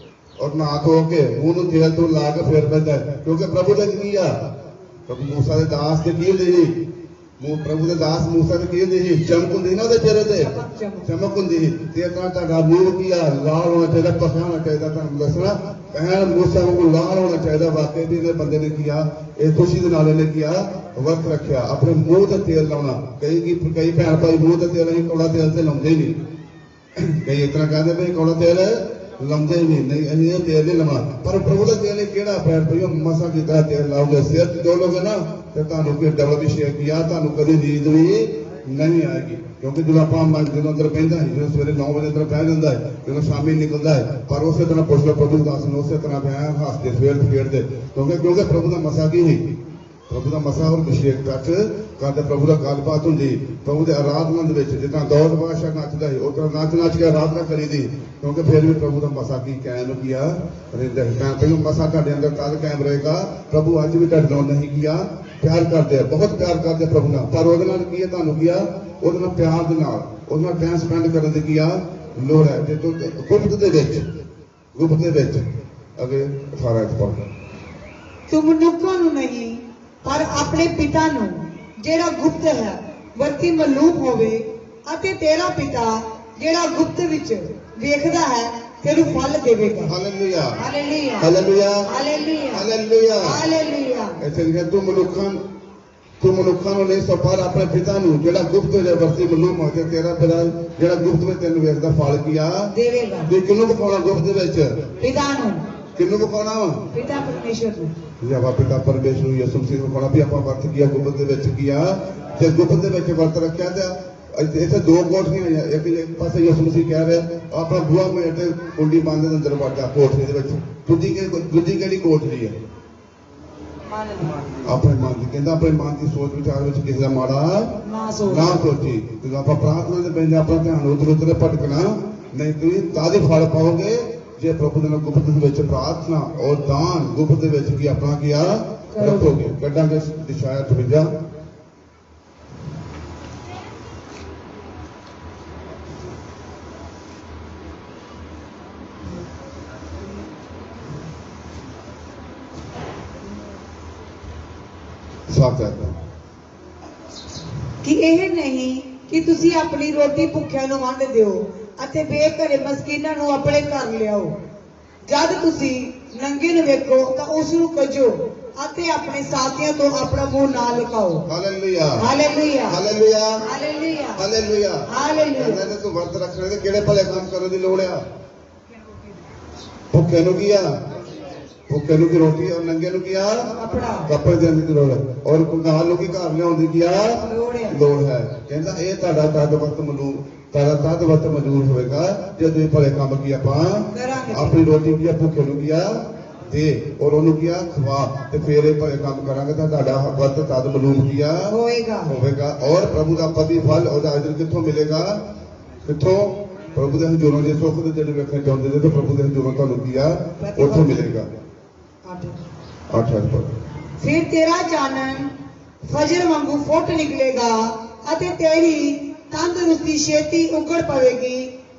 ਔਰ ਨਾ ਧੋ ਕੇ ਮੂੰਹ ਨੂੰ ਤੇਲ ਤੋਂ ਲਾ ਕੇ ਫਿਰ ਪੈਂਦਾ ਕਿਉਂਕਿ ਪ੍ਰਭੂ ਦਾ ਕੀ ਆ ਪ੍ਰਭੂ ਮੂਸਾ ਦੇ ਦਾਸ ਤੇ ਕੀ ਹੁੰਦੀ ਸੀ? ਪ੍ਰਭੂ ਦੇ ਦਾਸ ਮੂਸਾ ਤੇ ਕੀ ਹੁੰਦੀ ਸੀ? ਚਮਕ ਹੁੰਦੀ ਨਾ ਉਹਦੇ ਚਿਹਰੇ ਤੇ, ਚਮਕ ਹੁੰਦੀ ਸੀ। ਤੇ ਇਸ ਤਰ੍ਹਾਂ ਤੁਹਾਡਾ ਮੂੰਹ ਕੀ ਆ? ਲਾਲ ਹੋਣਾ ਚਾਹੀਦਾ, ਪੱਕਾ ਹੋਣਾ ਚਾਹੀਦਾ। ਤੁਹਾਨੂੰ ਦੱਸਣਾ ਕਹਿਣ ਮੂਸਾ ਨੂੰ ਲਾਲ ਹੋਣਾ ਚਾਹੀਦਾ। ਵਾਕਈ ਵੀ ਇਹਨੇ ਬੰਦੇ ਨੇ ਕੀਆ, ਇਹ ਖੁਸ਼ੀ ਦੇ ਨਾਲ ਇਹਨੇ ਕੀਆ ਵਰਤ ਰੱਖਿਆ। ਆਪਣੇ ਮੂੰਹ ਤੇ ਤੇਲ ਲਾਉਣਾ, ਕਈ ਭੈਣ ਭਾਈ ਮੂੰਹ ਤੇ ਤੇਲ ਅਸੀਂ ਕੌੜਾ ਤੇਲ ਤੇ ਲਾਉਂਦੇ ਹੀ ਨਹੀਂ। ਕਈ ਇਸ ਤਰ੍ਹਾਂ ਕਹਿੰਦੇ ਵੀ ਕੌੜਾ ਤੇਲ ਲਾਉਂਦੇ ਹੀ ਨਹੀਂ, ਅਸੀਂ ਇਹ ਤੇਲ ਨਹੀਂ ਲਵਾ। ਪਰ ਪ੍ਰਭੂ ਦਾ ਤੇਲ ਕਿਹੜਾ ਭੈਣ ਭਾਈ? ਮਸਾ ਕੀਤਾ ਤੇਲ ਲਾਓਗੇ, ਸਿਰ ਤੇ ਡੋਲੋਗੇ ਨਾ ਤੇ ਤੁਹਾਨੂੰ ਕੋਈ ਡਬਲ ਅਭਿਸ਼ੇਕ ਕੀਆ, ਤੁਹਾਨੂੰ ਕਦੇ ਨੀਂਦ ਵੀ ਨਹੀਂ ਆਏਗੀ। ਕਿਉਂਕਿ ਜਦੋਂ ਆਪਾਂ ਜਦੋਂ ਅੰਦਰ ਬਹਿੰਦਾ ਹੈ, ਜਦੋਂ ਸਵੇਰੇ 9 ਵਜੇ ਅੰਦਰ ਬਹਿ ਜਾਂਦਾ ਹੈ, ਜਦੋਂ ਸ਼ਾਮੀ ਨਿਕਲਦਾ ਹੈ, ਪਰ ਉਸੇ ਤਰ੍ਹਾਂ ਪੁੱਛ ਲਓ ਪ੍ਰਭੂ ਦਾਸ ਨੂੰ, ਉਸੇ ਤਰ੍ਹਾਂ ਬਹਿ ਹੱਸਦੇ ਸਵੇਰ ਖੇਡਦੇ। ਕਿਉਂਕਿ ਪ੍ਰਭੂ ਦਾ ਮਸਾ ਕੀ ਸੀ? ਪ੍ਰਭੂ ਦਾ ਮਸਾ ਔਰ ਅਭਿਸ਼ੇਕ ਤੱਕ ਕਰਦੇ ਪ੍ਰਭੂ ਦਾ ਗੱਲਬਾਤ ਹੁੰਦੀ। ਪ੍ਰਭੂ ਦੇ ਆਰਾਧਨਾ ਦੇ ਵਿੱਚ ਜਿੱਦਾਂ ਦੌੜ ਬਾਦਸ਼ਾਹ ਨੱਚਦਾ ਸੀ, ਉਹ ਤਰ੍ਹਾਂ ਨੱਚ ਕੇ ਆਰਾਧਨਾ ਕਰੀਦੀ। ਕਿਉਂਕਿ ਫਿਰ ਵੀ ਪ੍ਰਭੂ ਦਾ ਮਸਾ ਕੀ ਕਾਇਮ ਕੀਆ ਰਹਿੰਦਾ ਹੈ। ਪਹਿਲਾਂ ਮਸਾ ਤੁਹਾਡੇ ਅੰਦਰ ਤਦ ਕਾਇਮ ਰਹੇਗਾ। ਪ੍ਰਭੂ ਅੱਜ ਵੀ ਤੁਹਾਡੇ ਨਾਲ ਨਹੀਂ ਕੀਆ ਪਿਆਰ ਕਰਦੇ ਆ, ਬਹੁਤ ਪਿਆਰ ਕਰਦੇ ਪ੍ਰਭੂ ਨਾਲ। ਪਰ ਉਹਦੇ ਨਾਲ ਕੀ ਹੈ? ਤੁਹਾਨੂੰ ਕੀਆ ਉਹਦੇ ਨਾਲ ਪਿਆਰ ਦੇ ਨਾਲ, ਉਹਦੇ ਨਾਲ ਟਾਈਮ ਸਪੈਂਡ ਕਰਨ ਦੀ ਕੀਆ ਲੋੜ ਹੈ। ਜੇ ਤੂੰ ਗੁਪਤ ਦੇ ਵਿੱਚ ਅਗੇ 18 ਪੜ੍ਹ, ਤੂੰ ਮਨੁੱਖਾਂ ਨੂੰ ਨਹੀਂ ਪਰ ਆਪਣੇ ਪਿਤਾ ਨੂੰ ਜਿਹੜਾ ਗੁਪਤ ਹੈ ਵਰਤੀ ਮਾਲੂਮ ਹੋਵੇ, ਅਤੇ ਤੇਰਾ ਪਿਤਾ ਜਿਹੜਾ ਗੁਪਤ ਵਿੱਚ ਵੇਖਦਾ ਹੈ ਤੈਨੂੰ ਫਲ ਦੇਵੇਗਾ। Hallelujah, hallelujah, hallelujah, hallelujah, hallelujah, hallelujah. ਇੱਥੇ ਲਿਖਿਆ ਤੂੰ ਮਨੁੱਖਾਂ ਨੂੰ ਨਹੀਂ ਸੋ ਪਰ ਆਪਣੇ ਪਿਤਾ ਨੂੰ ਜਿਹੜਾ ਗੁਪਤ ਵਿੱਚ ਵਰਤੀ ਮਾਲੂਮ ਹੋਵੇ, ਤੇਰਾ ਪਿਤਾ ਜਿਹੜਾ ਗੁਪਤ ਵਿੱਚ ਤੈਨੂੰ ਵੇਖਦਾ ਫਲ ਕੀਆ ਦੇਵੇਗਾ। ਤੇ ਕਿਹਨੂੰ ਪਕਾਉਣਾ ਗੁਪਤ ਦੇ ਵਿੱਚ? ਪਿਤਾ ਨੂੰ। ਕਿਹਨੂੰ ਪਕਾਉਣਾ ਵਾ? ਪਿਤਾ ਪਰਮੇਸ਼ਰ ਨੂੰ। ਜੇ ਆਪਾਂ ਪਿਤਾ ਪਰਮੇਸ਼ਰ ਨੂੰ ਯਿਸੂ ਮਸੀਹ ਨੂੰ ਪਕਾਉਣਾ ਵੀ ਆਪਾਂ ਵਰਤ ਕੀਆ ਗੁਪਤ ਦੇ ਵਿੱਚ ਕੀਆ, ਤੇ ਗੁਪਤ ਦੇ ਵਿੱਚ ਵਰਤ ਰੱਖਿਆ। ਤੇ ਇੱਥੇ ਦੋ ਕੋਠੀਆਂ ਆਈਆਂ, ਇੱਕ ਪਾਸੇ ਯਿਸੂ ਮਸੀਹ ਕਹਿ ਰਿਹਾ ਆਪਣਾ ਬੂਹਾ ਮੇਟ ਤੇ ਕੁੰਡੀ ਬੰਦ ਦੇ ਅੰਦਰ ਵੜ ਜਾ ਕੋਠੀ ਦੇ ਵਿੱਚ। ਦੂਜੀ ਕਿਹੜੀ ਕੋਠੀ ਹੈ? ਆਪਣੇ ਮਨ ਦੀ। ਕਹਿੰਦਾ ਆਪਣੇ ਮਨ ਦੀ ਸੋਚ ਵਿਚਾਰ ਵਿੱਚ ਕਿਸੇ ਦਾ ਮਾੜਾ ਨਾ ਸੋਚੀ। ਜਦੋਂ ਆਪਾਂ ਪ੍ਰਾਰਥਨਾ ਦੇ ਪੈਂਦੇ ਆਪਣਾ ਧਿਆਨ ਉਧਰ ਭਟਕਣਾ ਨਹੀਂ। ਤੁਸੀਂ ਤਾਜ਼ੇ ਫਲ ਪਾਓਗੇ ਜੇ ਪ੍ਰਭੂ ਦੇ ਨਾਲ ਗੁਪਤ ਦੇ ਵਿੱਚ ਪ੍ਰਾਰਥਨਾ ਔਰ ਦਾਨ ਗੁਪਤ ਦੇ ਵਿੱਚ ਕੀ ਆਪਣਾ ਕੀਆ ਰੱਖੋਗੇ। ਕੱਢਾਂਗੇ ਦਿਸ਼ਾਇਆ 58। ਕਿ ਇਹ ਨਹੀਂ ਕਿ ਤੁਸੀਂ ਆਪਣੀ ਰੋਟੀ ਭੁੱਖਿਆਂ ਨੂੰ ਵੰਡ ਦਿਓ ਅਤੇ ਬੇਘਰੇ ਮਸਕੀਨਾਂ ਨੂੰ ਆਪਣੇ ਘਰ ਲਿਆਓ। ਜਦ ਤੁਸੀਂ ਨੰਗੇ ਨੂੰ ਵੇਖੋ ਤਾਂ ਉਸ ਨੂੰ ਕੱਜੋ ਅਤੇ ਆਪਣੇ ਸਾਥੀਆਂ ਤੋਂ ਆਪਣਾ ਮੂੰਹ ਨਾ ਲੁਕਾਓ। Hallelujah, hallelujah, hallelujah, hallelujah, hallelujah, hallelujah. ਇਹਨਾਂ ਤੂੰ ਵਰਤ ਰੱਖਣੇ ਤੇ ਕਿਹੜੇ ਭਲੇ ਕੰਮ ਕਰਨ ਦੀ ਲੋੜ ਆ? ਭੁੱਖੇ ਨੂੰ ਕੀ ਆ? ਭੁੱਖੇ ਨੂੰ ਕੀ ਰੋਟੀ, ਔਰ ਨੰਗੇ ਨੂੰ ਕੀ ਆ? ਕੱਪੜੇ ਦੇਣ ਦੀ ਲੋੜ ਹੈ। ਔਰ ਕੰਗਾਲ ਨੂੰ ਕੀ ਘਰ ਲਿਆਉਣ ਦੀ ਕੀ ਆ? ਲੋੜ ਹੈ। ਕਹਿੰਦਾ ਇਹ ਤੁਹਾਡਾ ਤਦ ਵਕਤ ਮਜ਼ਦੂਰ ਹੋਵੇਗਾ ਜੇ ਤੁਸੀਂ ਭਲੇ ਕੰਮ ਕੀ ਆਪਾਂ ਆਪਣੀ ਰੋਟੀ ਕੀ ਆ ਭੁੱਖੇ ਨੂੰ ਕੀ ਆ ਦੇ ਔਰ ਉਹਨੂੰ ਕੀ ਆ ਖਵਾ, ਤੇ ਫੇਰ ਇਹ ਭਲੇ ਕੰਮ ਕਰਾਂਗੇ ਤਾਂ ਤੁਹਾਡਾ ਵਕਤ ਤਦ ਮਲੂਮ ਕੀ ਆ ਹੋਵੇਗਾ। ਔਰ ਪ੍ਰਭੂ ਦਾ ਪਤੀ ਫਲ ਉਹਦਾ ਅਜਰ ਕਿੱਥੋਂ ਮਿਲੇਗਾ? ਕਿੱਥੋਂ? ਪ੍ਰਭੂ ਦੇ ਹਜ਼ੂਰਾਂ ਦੇ ਸੁੱਖ ਦੇ ਦਿਨ ਵੇਖਣ ਚਾਹੁੰਦੇ ਜੇ ਤਾਂ ਪ੍ਰਭੂ ਦੇ ਹਜ਼ੂਰਾਂ ਤੁਹਾਨੂੰ ਕੀ ਆ ਉੱਥੋਂ ਮਿਲੇਗਾ। 8 ਫਿਰ ਤੇਰਾ ਚਾਨਣ ਫਜਰ ਵਾਂਗੂ ਫੁੱਟ ਨਿਕਲੇਗਾ ਅਤੇ ਤੇਰੀ ਤੰਦਰੁਸਤੀ ਛੇਤੀ ਉਗੜ ਪਵੇਗੀ।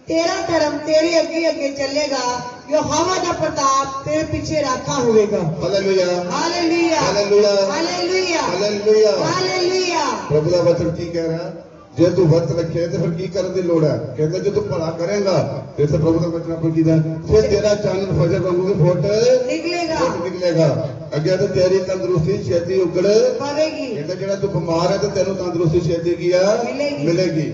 ਤੇਰਾ ਧਰਮ ਤੇਰੇ ਅੱਗੇ ਅੱਗੇ ਚੱਲੇਗਾ, ਜੋ ਹਵਾ ਦਾ ਪ੍ਰਤਾਪ ਤੇਰੇ ਪਿੱਛੇ ਰਾਖਾ ਹੋਵੇਗਾ। Hallelujah, hallelujah, hallelujah, hallelujah, hallelujah, hallelujah. ਪ੍ਰਭੂ ਦਾ ਵਚਨ ਕੀ ਕਹਿ ਰਿਹਾ? ਜੇ ਤੂੰ ਵਰਤ ਰੱਖੇ ਤੇ ਫਿਰ ਕੀ ਕਰਨ ਦੀ ਲੋੜ ਹੈ? ਕਹਿੰਦਾ ਜੇ ਤੂੰ ਭਲਾ ਕਰੇਗਾ ਤੇ ਇੱਥੇ ਪ੍ਰਭੂ ਦਾ ਵਚਨ ਆਪਾਂ ਕੀ ਦਾ ਫਿਰ ਤੇਰਾ ਚਾਨਣ ਫਜਰ ਵਾਂਗੂ ਫੁੱਟ ਨਿਕਲੇਗਾ। ਅੱਗੇ ਤੇ ਤੇਰੀ ਤੰਦਰੁਸਤੀ ਛੇਤੀ ਉਗੜ ਪਵੇਗੀ। ਕਹਿੰਦਾ ਜਿਹੜਾ ਤੂੰ ਬਿਮਾਰ ਹੈ ਤੇ ਤੈਨੂੰ ਤੰਦਰੁਸਤੀ ਛੇਤੀ ਕੀ ਆ ਮਿਲੇਗੀ।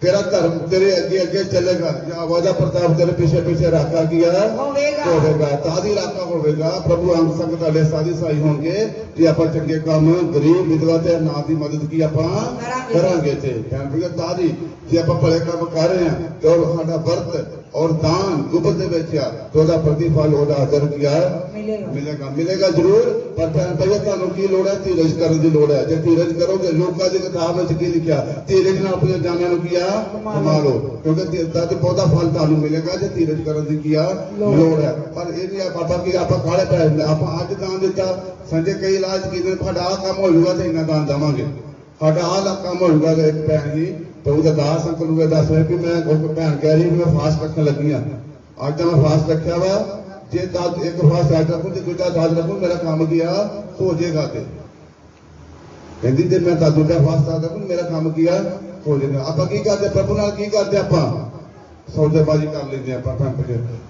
ਤੇਰਾ ਧਰਮ ਤੇਰੇ ਅੱਗੇ ਅੱਗੇ ਚੱਲੇਗਾ, ਜਾਂ ਵਾਦਾ ਪ੍ਰਤਾਪ ਤੇਰੇ ਪਿੱਛੇ ਪਿੱਛੇ ਰਾਖਾ ਕੀਆ ਹੋਵੇਗਾ, ਤਾਦੀ ਰਾਖਾ ਹੋਵੇਗਾ। ਪ੍ਰਭੂ ਅੰਗ ਸੰਗ ਤੁਹਾਡੇ ਸਾਧੀ ਸਾਈ ਹੋਣਗੇ ਜੇ ਆਪਾਂ ਚੰਗੇ ਕੰਮ ਗਰੀਬ ਵਿਧਵਾ ਤੇ ਅਨਾਥ ਦੀ ਮਦਦ ਕੀ ਆਪਾਂ ਕਰਾਂਗੇ। ਤੇ ਕਹਿੰਦੇ ਤਾਦੀ ਜੇ ਆਪਾਂ ਭਲੇ ਕੰਮ ਕਰ ਰਹੇ ਹਾਂ ਤੇ ਸਾਡਾ ਵਰਤ ਔਰ ਦਾਨ ਗੁਪਤ ਦੇ ਵਿੱਚ ਆ ਤੇ ਉਹਦਾ ਪ੍ਰਤੀਫਲ ਉਹਦਾ ਅਦਰ ਕੀਆ ਮਿਲੇਗਾ ਜ਼ਰੂਰ। ਪਰ ਭਈਆ ਤੁਹਾਨੂੰ ਕੀ ਲੋੜ ਹੈ? ਧੀਰਜ ਕਰਨ ਦੀ ਲੋੜ ਹੈ। ਜੇ ਧੀਰਜ ਕਰੋਗੇ, ਲੋਕਾਂ ਦੀ ਕਿਤਾਬ ਵਿੱਚ ਕੀ ਲਿਖਿਆ? ਧੀਰਜ ਨਾਲ ਆਪਣੇ ਜਾਨਾਂ ਨੂੰ ਕੀਆ ਕਮਾ ਲਓ, ਕਿਉਂਕਿ ਤਦ ਬਹੁਤਾ ਫਲ ਤੁਹਾਨੂੰ ਮਿਲੇਗਾ ਜੇ ਧੀਰਜ ਕਰਨ ਦੀ ਕੀਆ ਲੋੜ ਹੈ। ਪਰ ਇਹ ਨਹੀਂ ਆਪਾਂ ਕੀ ਆਪਾਂ ਕਾਲੇ ਪੈ ਜਾਂਦੇ, ਆਪਾਂ ਅੱਜ ਦਾਨ ਦਿੱਤਾ ਸੰਜੇ ਕਈ ਇਲਾਜ ਕੀਤੇ ਸਾਡਾ ਆਹ ਕੰਮ ਹੋ ਜਾਊਗਾ ਤੇ ਇੰਨਾ ਦਾਨ ਦੇਵਾਂਗੇ, ਸਾਡਾ ਆਹ ਕੰਮ ਹੋ ਜਾਊਗਾ। ਤੇ ਇੱਕ ਭੈਣ ਜੀ ਤੇ ਉਹਦਾ ਦਾਸ ਅੰਕਲ ਨੂੰ ਦੱਸ ਰਿਹਾ ਕਿ ਮੈਂ ਭੈਣ ਕਹਿ ਰਹੀ ਮੈਂ ਫਾਸਟ ਰੱਖਣ ਲੱਗੀ ਆ। ਅੱਜ ਤਾਂ ਮੈਂ ਫਾਸਟ ਰੱਖਿਆ ਵਾ, ਜੇ ਇੱਕ ਫਾਸਟ ਅੱਜ ਰੱਖੂ ਤੇ ਦੂਜਾ ਦਾਜ ਰੱਖੂ ਮੇਰਾ ਕੰਮ ਗਿਆ ਹੋ ਜਾਏਗਾ। ਤੇ ਕਹਿੰਦੀ ਜੇ ਮੈਂ ਦਾਦੂ ਦਾ ਵਾਸਤਾ ਦਾ ਮੇਰਾ ਕੰਮ ਕੀ ਆ ਹੋ ਜਾਏਗਾ। ਆਪਾਂ ਕੀ ਕਰਦੇ ਪ੍ਰਭੂ ਨਾਲ ਕੀ ਕਰਦੇ ਆਪਾਂ ਸੌਦੇਬਾਜ਼ੀ ਕਰ ਲੈਂਦੇ ਆਪਾਂ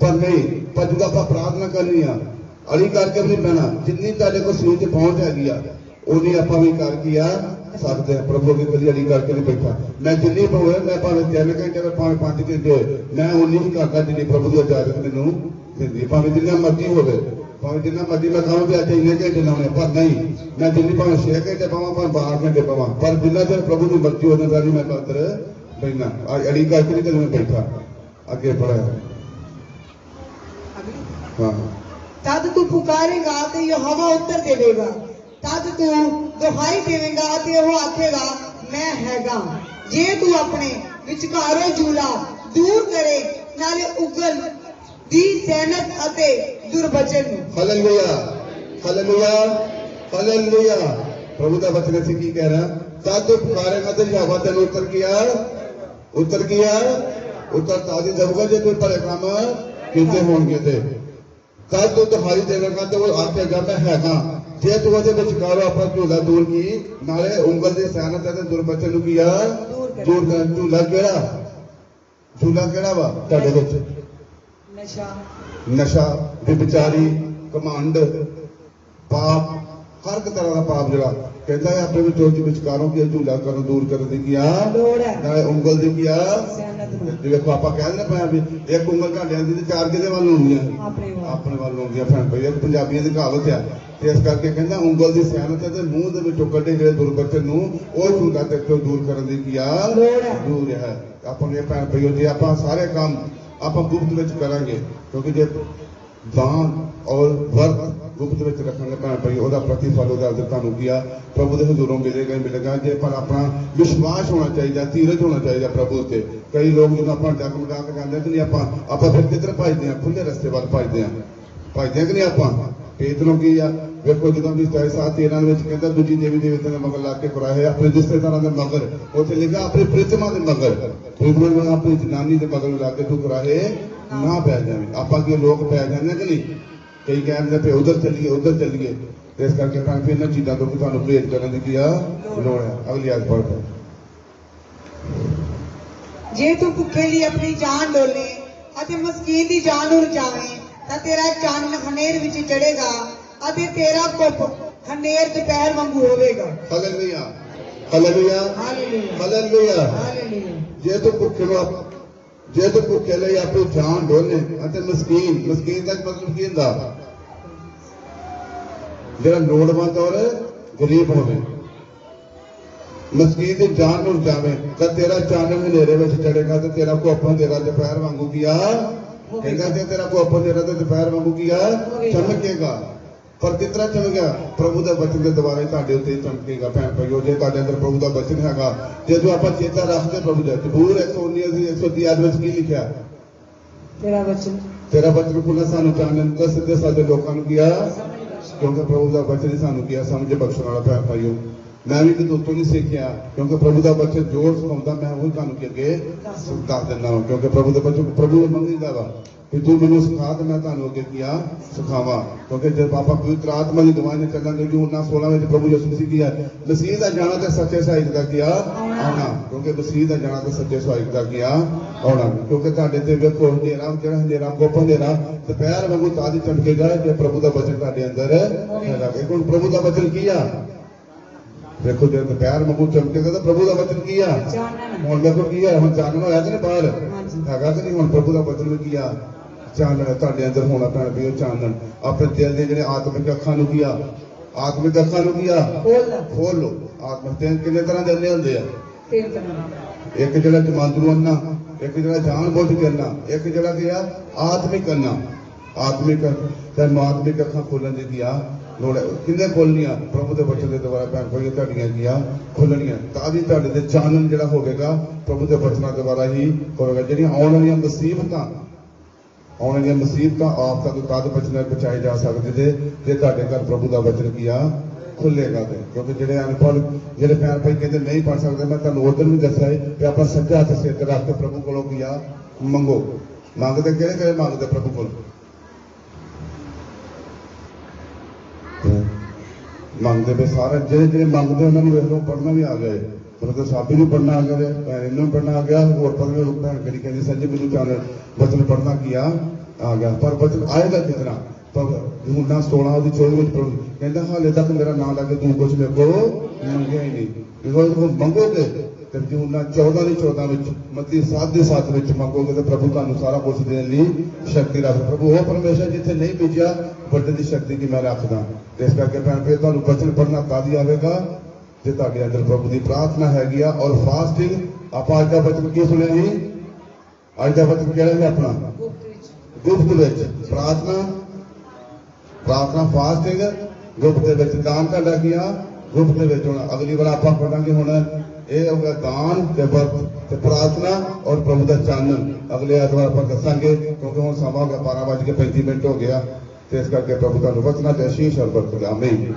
ਪਰ ਨਹੀਂ ਪਰ ਜਦੋਂ ਆਪਾਂ ਪ੍ਰਾਰਥਨਾ ਕਰਨੀ ਆ ਅੜੀ ਕਰਕੇ ਵੀ ਨਹੀਂ ਬਹਿਣਾ। ਜਿੰਨੀ ਤੁਹਾਡੇ ਕੋਲ ਸਰੀਰ 'ਚ ਪਹੁੰਚ ਹੈਗੀ ਆ ਉਨੀ ਆਪਾਂ ਵੀ ਕਰ ਕੀ ਆ ਸਕਦੇ ਆ। ਪ੍ਰਭੂ ਦੀ ਕਦੀ ਅੜੀ ਕਰਕੇ ਨਹੀਂ ਬੈਠਾ। ਮੈਂ ਜਿੰਨੀ ਹੋਵੇ ਮੈਂ ਭਾਵੇਂ 3 ਘੰਟੇ ਹੋਵੇ ਭਾਵੇਂ 5 ਘੰਟੇ ਹੋਵੇ ਮੈਂ ਉਨੀ ਹੀ ਕਰਦਾ ਜਿੰਨੀ ਪ੍ਰਭੂ ਦੀ ਇਜਾਜ਼ਤ ਮੈਨੂੰ ਦਿੰਦੀ। ਭਾਵੇਂ ਜਿੰਨਾ ਮਰਜ਼ੀ ਹੋਵੇ ਭਾਵੇਂ ਜਿੰਨਾ ਮਰਜ਼ੀ ਮੈਂ ਕਹਾਂ ਵੀ ਅੱਜ ਇੰਨੇ ਘੰਟੇ ਲਾਉਣੇ ਪਰ ਨਹੀਂ ਮੈਂ ਜਿੰਨੀ ਭਾਵੇਂ 6 ਘੰਟੇ ਪਾਵਾਂ ਭਾਵੇਂ 12 ਘੰਟੇ ਪਾਵਾਂ ਪਰ ਜਿੰਨਾ ਚਿਰ ਪ੍ਰਭੂ ਦੀ ਮਰਜ਼ੀ ਹੋ ਜਾਂਦਾ ਨਹੀਂ ਮੈਂ ਕਦਰ ਬੈਠਣਾ। ਅੜੀ ਕਰਕੇ ਨਹੀਂ ਕਦੇ ਮੈਂ ਬੈਠਾ ਅੱਗੇ बढ़ा। हाँ तद तू पुकारेगा तो यहोवा उत्तर देवेगा, तद तू दुहाई देवेगा तो वो आखेगा मैं हैगा। जे तू अपने विचकारों जूला दूर करे नाले उगल दी सैनत अते दुर्वचन। Hallelujah hallelujah hallelujah. प्रभु का वचन से की कह रहा तद तू पुकारेगा तो यहोवा तेरे उत्तर किया उत्तर ताजी जाऊगा जो कोई भले काम किते होंगे थे कल तू दुहाई देगा तो वो आखेगा मैं हैगा। जे तू ਉਹਦੇ ਵਿਚਕਾਰ ਆਪਾਂ ਝੂਲਾ ਦੂਰ ਕੀ ਨਾਲੇ ਉਂਗਲ ਦੀ ਸੈਨਤ ਤੇ ਦੁਰਬਚਨ ਨੂੰ ਕੀਆ ਦੂਰ ਕਰ। ਝੂਲਾ ਕਿਹੜਾ ਵਾ ਤੁਹਾਡੇ ਵਿੱਚ ਨਸ਼ਾ ਵਿਚਾਰੀ ਘਮੰਡ ਪਾਪ ਹਰ ਇੱਕ ਤਰ੍ਹਾਂ ਦਾ ਪਾਪ ਜਿਹੜਾ ਕਹਿੰਦਾ ਹੈ ਆਪਣੇ ਵਿੱਚੋਂ ਵਿਚਕਾਰੋਂ ਕੀ ਝੂਲਾ ਕਰਨ ਦੂਰ ਕਰਨ ਦੀ ਕੀਆ ਨਾਲੇ ਉਂਗਲ ਦੀ ਕੀਆ। ਦੇਖੋ ਆਪਾਂ ਕਹਿੰਦੇ ਪਏ ਵੀ ਇੱਕ ਉਂਗਲ ਘਾਟਿਆਂ ਦੀ ਤੇ 4 ਕਿਹਦੇ ਵੱਲ ਹੁੰਦੀਆਂ ਆਪਣੇ ਵੱਲ ਹੁੰਦੀਆਂ ਭੈਣ ਭਾਈ। ਪੰਜਾਬੀਆਂ ਦੀ ਕਹਾਵਤ ਆ ਤੇ ਇਸ ਕਰਕੇ ਕਹਿੰਦਾ ਉਂਗਲ ਦੀ ਸਿਆਣਤ ਤੇ ਮੂੰਹ ਦੇ ਵਿੱਚੋਂ ਕੱਢੇ ਜਿਹੜੇ ਦੁਰਬਚਨ ਨੂੰ ਉਹ ਝੂਲਾ ਤੇ ਤੋਂ ਦੂਰ ਕਰਨ ਦੀ ਕੀਆ ਦੂਰ ਹੈ। ਆਪਾਂ ਨੇ ਭੈਣ ਭਾਈਓ ਜੇ ਆਪਾਂ ਸਾਰੇ ਕੰਮ ਆਪਾਂ ਗੁਪਤ ਵਿੱਚ ਕਰਾਂਗੇ ਕਿਉਂਕਿ ਜੇ ਦਾਨ ਔਰ ਵਰਤ ਗੁਪਤ ਵਿੱਚ ਰੱਖਾਂਗੇ ਭੈਣ ਭਾਈ ਉਹਦਾ ਪ੍ਰਤੀਫਲ ਉਹਦਾ ਤੁਹਾਨੂੰ ਕੀਆ ਪ੍ਰਭੂ ਦੇ ਹਜ਼ੂਰੋਂ ਮਿਲੇਗਾ। ਜੇ ਪਰ ਆਪਣਾ ਵਿਸ਼ਵਾਸ ਹੋਣਾ ਚਾਹੀਦਾ ਧੀਰਜ ਹੋਣਾ ਚਾਹੀਦਾ ਪ੍ਰਭੂ ਉੱਤੇ। ਕਈ ਲੋਕ ਜਦੋਂ ਆਪਾਂ ਡਗਮਗਾ ਕੇ ਜਾਂਦੇ ਕਿ ਨਹੀਂ ਆਪਾਂ ਫਿਰ ਕਿੱਧਰ ਭੱਜਦੇ ਆ ਖੁੱਲੇ ਰਸਤੇ ਵੱਲ ਭੱਜਦੇ ਆ ਕਿ ਨਹੀਂ ਆਪਾਂ ਪੇਤਰੋਂ ਕੀ ਆ ਵੇਖੋ ਜਦੋਂ ਵੀ 13 ਵਿੱਚ ਕਹਿੰਦਾ ਦੂਜੀ ਦੇਵੀ ਦੇਵਤਿਆਂ ਦੇ ਮਗਰ ਲੱਗ ਕੇ ਕੁਰਾਏ ਆਪਣੇ ਰਿਸ਼ਤੇਦਾਰਾਂ ਦੇ ਮਗਰ ਉੱਥੇ ਲਿਖਿਆ ਆਪਣੀ ਪ੍ਰੀਤਮਾ ਦੇ ਮਗਰ ਆਪਣੀ ਜਨਾਨੀ ਦੇ ਮਗਰ ਲੱਗ ਕੇ ਤੂੰ ਕੁਰਾਏ ਨਾ ਪੈ ਜਾਵੇਂ। ਆਪਾਂ ਕੀ ਲੋਕ ਪੈ ਜਾਂਦੇ ਕਿ ਨਹੀਂ ਕਈ ਕਹਿੰਦੇ ਪਏ ਉਧਰ ਚੱਲੀਏ ਇਸ ਕਰਕੇ ਤਾਂ ਫਿਰ ਇਹਨਾਂ ਚੀਜ਼ਾਂ ਤੋਂ ਤੁਹਾਨੂੰ ਪ੍ਰੇਰਿਤ ਕਰਨ ਦੀ ਕੀ ਆ ਲੋੜ ਹੈ। ਅਗਲੀ ਆਇਤ ਪੜ੍ਹੋ। ਜੇ ਤੂੰ ਭੁੱਖੇ ਲਈ ਆਪਣੀ ਜਾਨ ਡੋਲੇ ਅਤੇ ਮਸਕੀਨ ਦੀ ਜਾਨ ਨੂੰ ਰਜਾਵੇਂ ਤਾਂ ਤੇਰਾ ਚਾਨਣ ਹਨੇਰ ਵਿੱਚ ਚੜੇਗਾ ਅਤੇ ਤੇਰਾ ਕੁੱਪ ਹਨੇਰ ਦੁਪਹਿਰ ਵਾਂਗੂ ਹੋਵੇਗਾ। Hallelujah hallelujah hallelujah. ਜੇ ਤੂੰ ਭੁੱਖੇ ਲਈ ਆਪਣੀ ਜਾਨ ਡੋਲੇ ਅਤੇ ਮਸਕੀਨ ਦਾ ਮਤਲਬ ਕੀ ਹੁੰਦਾ ਜਿਹੜਾ ਲੋੜਵੰਦ ਔਰ ਗਰੀਬ ਹੋਵੇ ਮਸਕੀਨ ਦੀ ਜਾਨ ਨੂੰ ਰਜਾਵੇਂ ਤਾਂ ਤੇਰਾ ਚਾਨਣ ਹਨੇਰੇ ਵਿੱਚ ਚੜੇਗਾ ਤੇ ਤੇਰਾ ਕੁੱਪ ਹਨੇਰਾ ਦੁਪਹਿਰ ਵਾਂਗੂ ਕੀ ਆ ਕਹਿੰਦਾ ਤੇ ਤੇਰਾ ਕੁੱਪ ਹਨੇਰਾ ਤੇ ਦੁਪਹਿਰ ਵਾਂਗੂ ਕੀ ਆ ਚਮਕੇਗਾ। ਪਰ ਕਿਤਨਾ ਚਮਕੇਗਾ ਪ੍ਰਭੂ ਦਾ ਬਚਨ ਦੇ ਦੁਆਰੇ ਤੁਹਾਡੇ ਉੱਤੇ ਚਮਕੇਗਾ ਭੈਣ ਭਾਈਓ। ਜੇ ਤੁਹਾਡੇ ਅੰਦਰ ਪ੍ਰਭੂ ਦਾ ਬਚਨ ਹੈਗਾ ਜਦੋਂ ਆਪਾਂ ਚੇਤਾ ਰੱਖਦੇ ਪ੍ਰਭੂ ਦਾ ਜ਼ਬੂਰ 119 ਆਇਤ ਵਿੱਚ ਕੀ ਲਿਖਿਆ ਤੇਰਾ ਬਚਨ ਖੁੱਲਾ ਸਾਨੂੰ ਚਾਨਣ ਤਾਂ ਸਿੱਧੇ ਸਾਡੇ ਲੋਕਾਂ ਨੂੰ ਕੀਆ ਕਿਉਂਕਿ ਪ੍ਰਭੂ ਦਾ ਬਚਨ ਹੀ ਸਾਨੂੰ ਕੀਆ ਸਮਝ ਬਖਸ਼ਣ ਵਾਲਾ ਭੈਣ ਭਾਈਓ। ਮੈਂ ਵੀ ਕਿਤੇ ਉੱਤੋਂ ਨਹੀਂ ਸਿੱਖਿਆ ਕਿਉਂਕਿ ਪ੍ਰਭੂ ਦਾ ਬਚਨ ਜੋਰ ਸਿਖਾਉਂਦਾ ਮੈਂ ਉਹ ਤੁਹਾਨੂੰ ਅੱਗੇ ਦੱਸ ਦਿੰਦਾ ਹਾਂ ਕਿਉਂਕਿ ਪ੍ਰਭੂ ਦਾ ਬਚਨ ਪ੍ਰਭੂ ਮੰਗਦਾ ਵਾ ਕਿ ਤੂੰ ਮੈਨੂੰ ਸਿਖਾ ਤੇ ਮੈਂ ਤੁਹਾਨੂੰ ਅੱਗੇ ਕੀਆ ਸਿਖਾਵਾਂ। ਕਿਉਂਕਿ ਜਦ ਆਪਾਂ ਪਵਿੱਤਰ ਆਤਮਾ ਦੀ ਗਵਾਹੀ ਨਾਲ ਚੱਲਾਂਗੇ ਜੋ 16 ਵਿੱਚ ਪ੍ਰਭੂ ਯਿਸੂ ਮਸੀਹ ਕੀ ਹੈ ਮਸੀਹ ਦਾ ਜਾਣਾ ਤੇ ਸੱਚੇ ਸਹਾਇਕ ਦਾ ਕੀਆ ਆਉਣਾ ਕਿਉਂਕਿ ਮਸੀਹ ਦਾ ਜਾਣਾ ਤੇ ਸੱਚੇ ਸਹਾਇਕ ਦਾ ਕੀਆ ਆਉਣਾ ਕਿਉਂਕਿ ਤੁਹਾਡੇ ਤੇ ਵੇਖੋ ਹਨੇਰਾ ਕੋਪ ਹਨੇਰਾ ਦੁਪਹਿਰ ਵਾਂਗੂ ਤਾਜ਼ੀ ਚਮਕੇਗਾ ਜੇ ਪ੍ਰਭੂ ਦਾ ਬਚਨ ਤੁਹਾਡੇ ਅੰਦਰ ਹੈਗਾ। ਹੁਣ ਪ੍ਰਭੂ ਦਾ ਬਚਨ ਕੀ ਆ ਦੇਖੋ ਜੇ ਦੁਪਹਿਰ ਵਾਂਗੂ ਚਮਕੇਗਾ ਤਾਂ ਪ੍ਰਭੂ ਦਾ ਬਚਨ ਕੀ ਆ ਹੁਣ ਦੇਖੋ ਕੀ ਆ ਹੁਣ ਚਾਨਣ ਹੋਇਆ ਕਿ ਨਹੀਂ ਬਾਹਰ ਹੈਗਾ ਕਿ ਨਹੀਂ ਹੁਣ ਪ੍ਰਭੂ ਦਾ ਬਚਨ ਕੀ ਆ ਚਾਨਣ ਤੁਹਾਡੇ ਅੰਦਰ ਹੋਣਾ ਪੈਣਾ ਵੀ ਉਹ ਚਾਨਣ ਆਪਣੇ ਦਿਲ ਦੇ ਜਿਹੜੇ ਆਤਮਿਕ ਅੱਖਾਂ ਨੂੰ ਕੀ ਆ ਆਤਮਿਕ ਅੱਖਾਂ ਨੂੰ ਕੀ ਆ ਖੋਲ ਲੋ। ਆਤਮਿਕ ਤੇ ਕਿੰਨੇ ਤਰ੍ਹਾਂ ਦੇ ਅੰਨੇ ਹੁੰਦੇ ਆ ਇੱਕ ਜਿਹੜਾ ਜਮਾਂਦਰੂ ਅੰਨਾ ਇੱਕ ਜਿਹੜਾ ਜਾਣ ਬੁੱਝ ਕੇ ਅੰਨਾ ਇੱਕ ਜਿਹੜਾ ਕੀ ਆ ਆਤਮਿਕ ਅੰਨਾ ਆਤਮਿਕ ਤੇ ਆਤਮਿਕ ਅੱਖਾਂ ਖੋਲਣ ਦੀ ਕੀ ਆ ਲੋੜ ਕਿੰਨੇ ਖੋਲਣੀਆਂ ਪ੍ਰਭੂ ਦੇ ਬਚਨ ਦੇ ਦੁਆਰਾ ਭੈਣ ਭਾਈ ਤੁਹਾਡੀਆਂ ਕੀਆਂ ਖੋਲਣੀਆਂ ਤਾਂ ਵੀ ਤੁਹਾਡੇ ਤੇ ਚਾਨਣ ਜਿਹੜਾ ਹੋਵੇਗਾ ਪ੍ਰਭੂ ਦੇ ਬਚਨਾਂ ਦੁਆਰਾ ਹੀ ਹੋਵੇਗਾ। ਜਿਹੜੀਆਂ ਆਉਣ ਵਾਲੀਆਂ ਮੁਸੀਬਤਾਂ ਆਪ ਤੱਕ ਤਦ ਬਚਨਾਂ ਬਚਾਏ ਜਾ ਸਕਦੇ ਜੇ ਤੁਹਾਡੇ ਘਰ ਪ੍ਰਭੂ ਦਾ ਬਚਨ ਕੀਆ ਖੁੱਲੇਗਾ ਤੇ ਕਿਉਂਕਿ ਜਿਹੜੇ ਅਨਪੜ੍ਹ ਜਿਹੜੇ ਭੈਣ ਭਾਈ ਕਹਿੰਦੇ ਨਹੀਂ ਪੜ ਸਕਦੇ ਮੈਂ ਤੁਹਾਨੂੰ ਉਦੋਂ ਵੀ ਦੱਸਿਆ ਕਿ ਆਪਾਂ ਸੱਜਾ ਹੱਥ ਸਿਰ ਤੇ ਰੱਖ ਕੇ ਪ੍ਰਭੂ ਕੋਲੋਂ ਕੀਆ ਮੰਗਦੇ ਕਿਹੜੇ ਮੰਗਦੇ ਪ੍ਰਭੂ ਕੋਲ ਮੰਗਦੇ ਪਏ ਸਾਰੇ ਜਿਹੜੇ ਮੰਗਦੇ ਉਹਨਾਂ ਨੂੰ ਵੇਖ ਲਓ ਪੜ੍ਹਨਾ ਵੀ ਆ ਗਏ ਮਤਲਬ ਸਾਬੀ ਨੂੰ ਪੜ੍ਹਨਾ ਆ ਗਿਆ ਭੈਣ ਇਹਨੂੰ ਪੜ੍ਹਨਾ ਆ ਗਿਆ ਹੋਰ ਪਤਾ ਨਹੀਂ ਭੈਣ ਕਿਹੜੀ ਕਹਿੰਦੀ ਸੱਜੇ ਮੈਨੂੰ ਚਾਹੇ ਬਚਨ ਪੜ੍ਹਨਾ ਕੀ ਆ ਗਿਆ ਪਰ ਬਚਨ ਆਏਗਾ ਕਿਤਨਾ ਪਰ ਹੁਣ ਨਾ 16 ਉਹਦੀ 24 ਵਿੱਚ ਕਹਿੰਦਾ ਹਾਲੇ ਤੱਕ ਮੇਰਾ ਨਾਂ ਲਾ ਕੇ ਤੂੰ ਕੁਝ ਮੇਰੇ ਕੋਲ ਮੰਗਿਆ ਹੀ ਨਹੀਂ ਜਦੋਂ ਮੰਗੋਗੇ ਤੇ ਜੂਨ ਨਾਲ 14 ਦੀ 14 ਵਿੱਚ ਮੱਤੀ 7 ਦੇ 7 ਵਿੱਚ ਮੰਗੋਗੇ ਤੇ ਪ੍ਰਭੂ ਤੁਹਾਨੂੰ ਸਾਰਾ ਕੁਝ ਦੇਣ ਲਈ ਸ਼ਕਤੀ ਰੱਖ ਪ੍ਰਭੂ ਉਹ ਪਰਮੇਸ਼ਰ ਜਿੱਥੇ ਨਹੀਂ ਭੇਜਿਆ ਵੱਡੇ ਦੀ ਸ਼ਕਤੀ ਕੀ ਮੈਂ ਰੱਖਦਾ ਤੇ ਇਸ ਕਰਕੇ ਭੈਣ ਫਿਰ ਤੁਹਾਨੂੰ ਬਚਨ ਪੜ੍ਹਨਾ ਤਦ ਹੀ ਆਵੇਗਾ ਜੇ ਤੁਹਾਡੇ ਅੰਦਰ ਪ੍ਰਭੂ ਦੀ ਪ੍ਰਾਰਥਨਾ ਹੈਗੀ ਆ ਔਰ ਫਾਸਟਿੰਗ ਆਪਾਂ ਅੱਜ ਦਾ ਬਚਨ ਕੀ ਸੁਣਿਆ ਜੀ ਅੱਜ ਦਾ ਬਚਨ ਕਿਹੜਾ ਹੈ ਆਪਣਾ ਗੁਪਤ ਵਿੱਚ ਪ੍ਰਾਰਥਨਾ ਫਾਸਟਿੰਗ ਗੁਪਤ ਦੇ ਵਿੱਚ ਦਾਨ ਤੁਹਾਡਾ ਕੀ ਆ ਗੁਪਤ ਦੇ ਵਿੱਚ ਹੁਣ ਅਗਲੀ ਵਾਰ ਆਪਾਂ ਪੜਾਂਗੇ ਹੁਣ ਇਹ ਹੋਗਾ ਦਾਨ ਤੇ ਵਰਤ ਤੇ ਪ੍ਰਾਰਥਨਾ ਔਰ ਪ੍ਰਭੂ ਦਾ ਚਾਨਣ ਅਗਲੇ ਐਤਵਾਰ ਆਪਾਂ ਦੱਸਾਂਗੇ ਕਿਉਂਕਿ ਹੁਣ ਸਮਾਂ ਹੋ ਗਿਆ 12:35 ਹੋ ਗਿਆ ਤੇ ਇਸ ਕਰਕੇ ਪ੍ਰਭੂ ਤੁਹਾਨੂੰ ਵਚਨਾਂ ਤੇ ਅਸ਼ੀਸ਼ ਔਰ ਬਰਕਤ ਆਮੀਨ।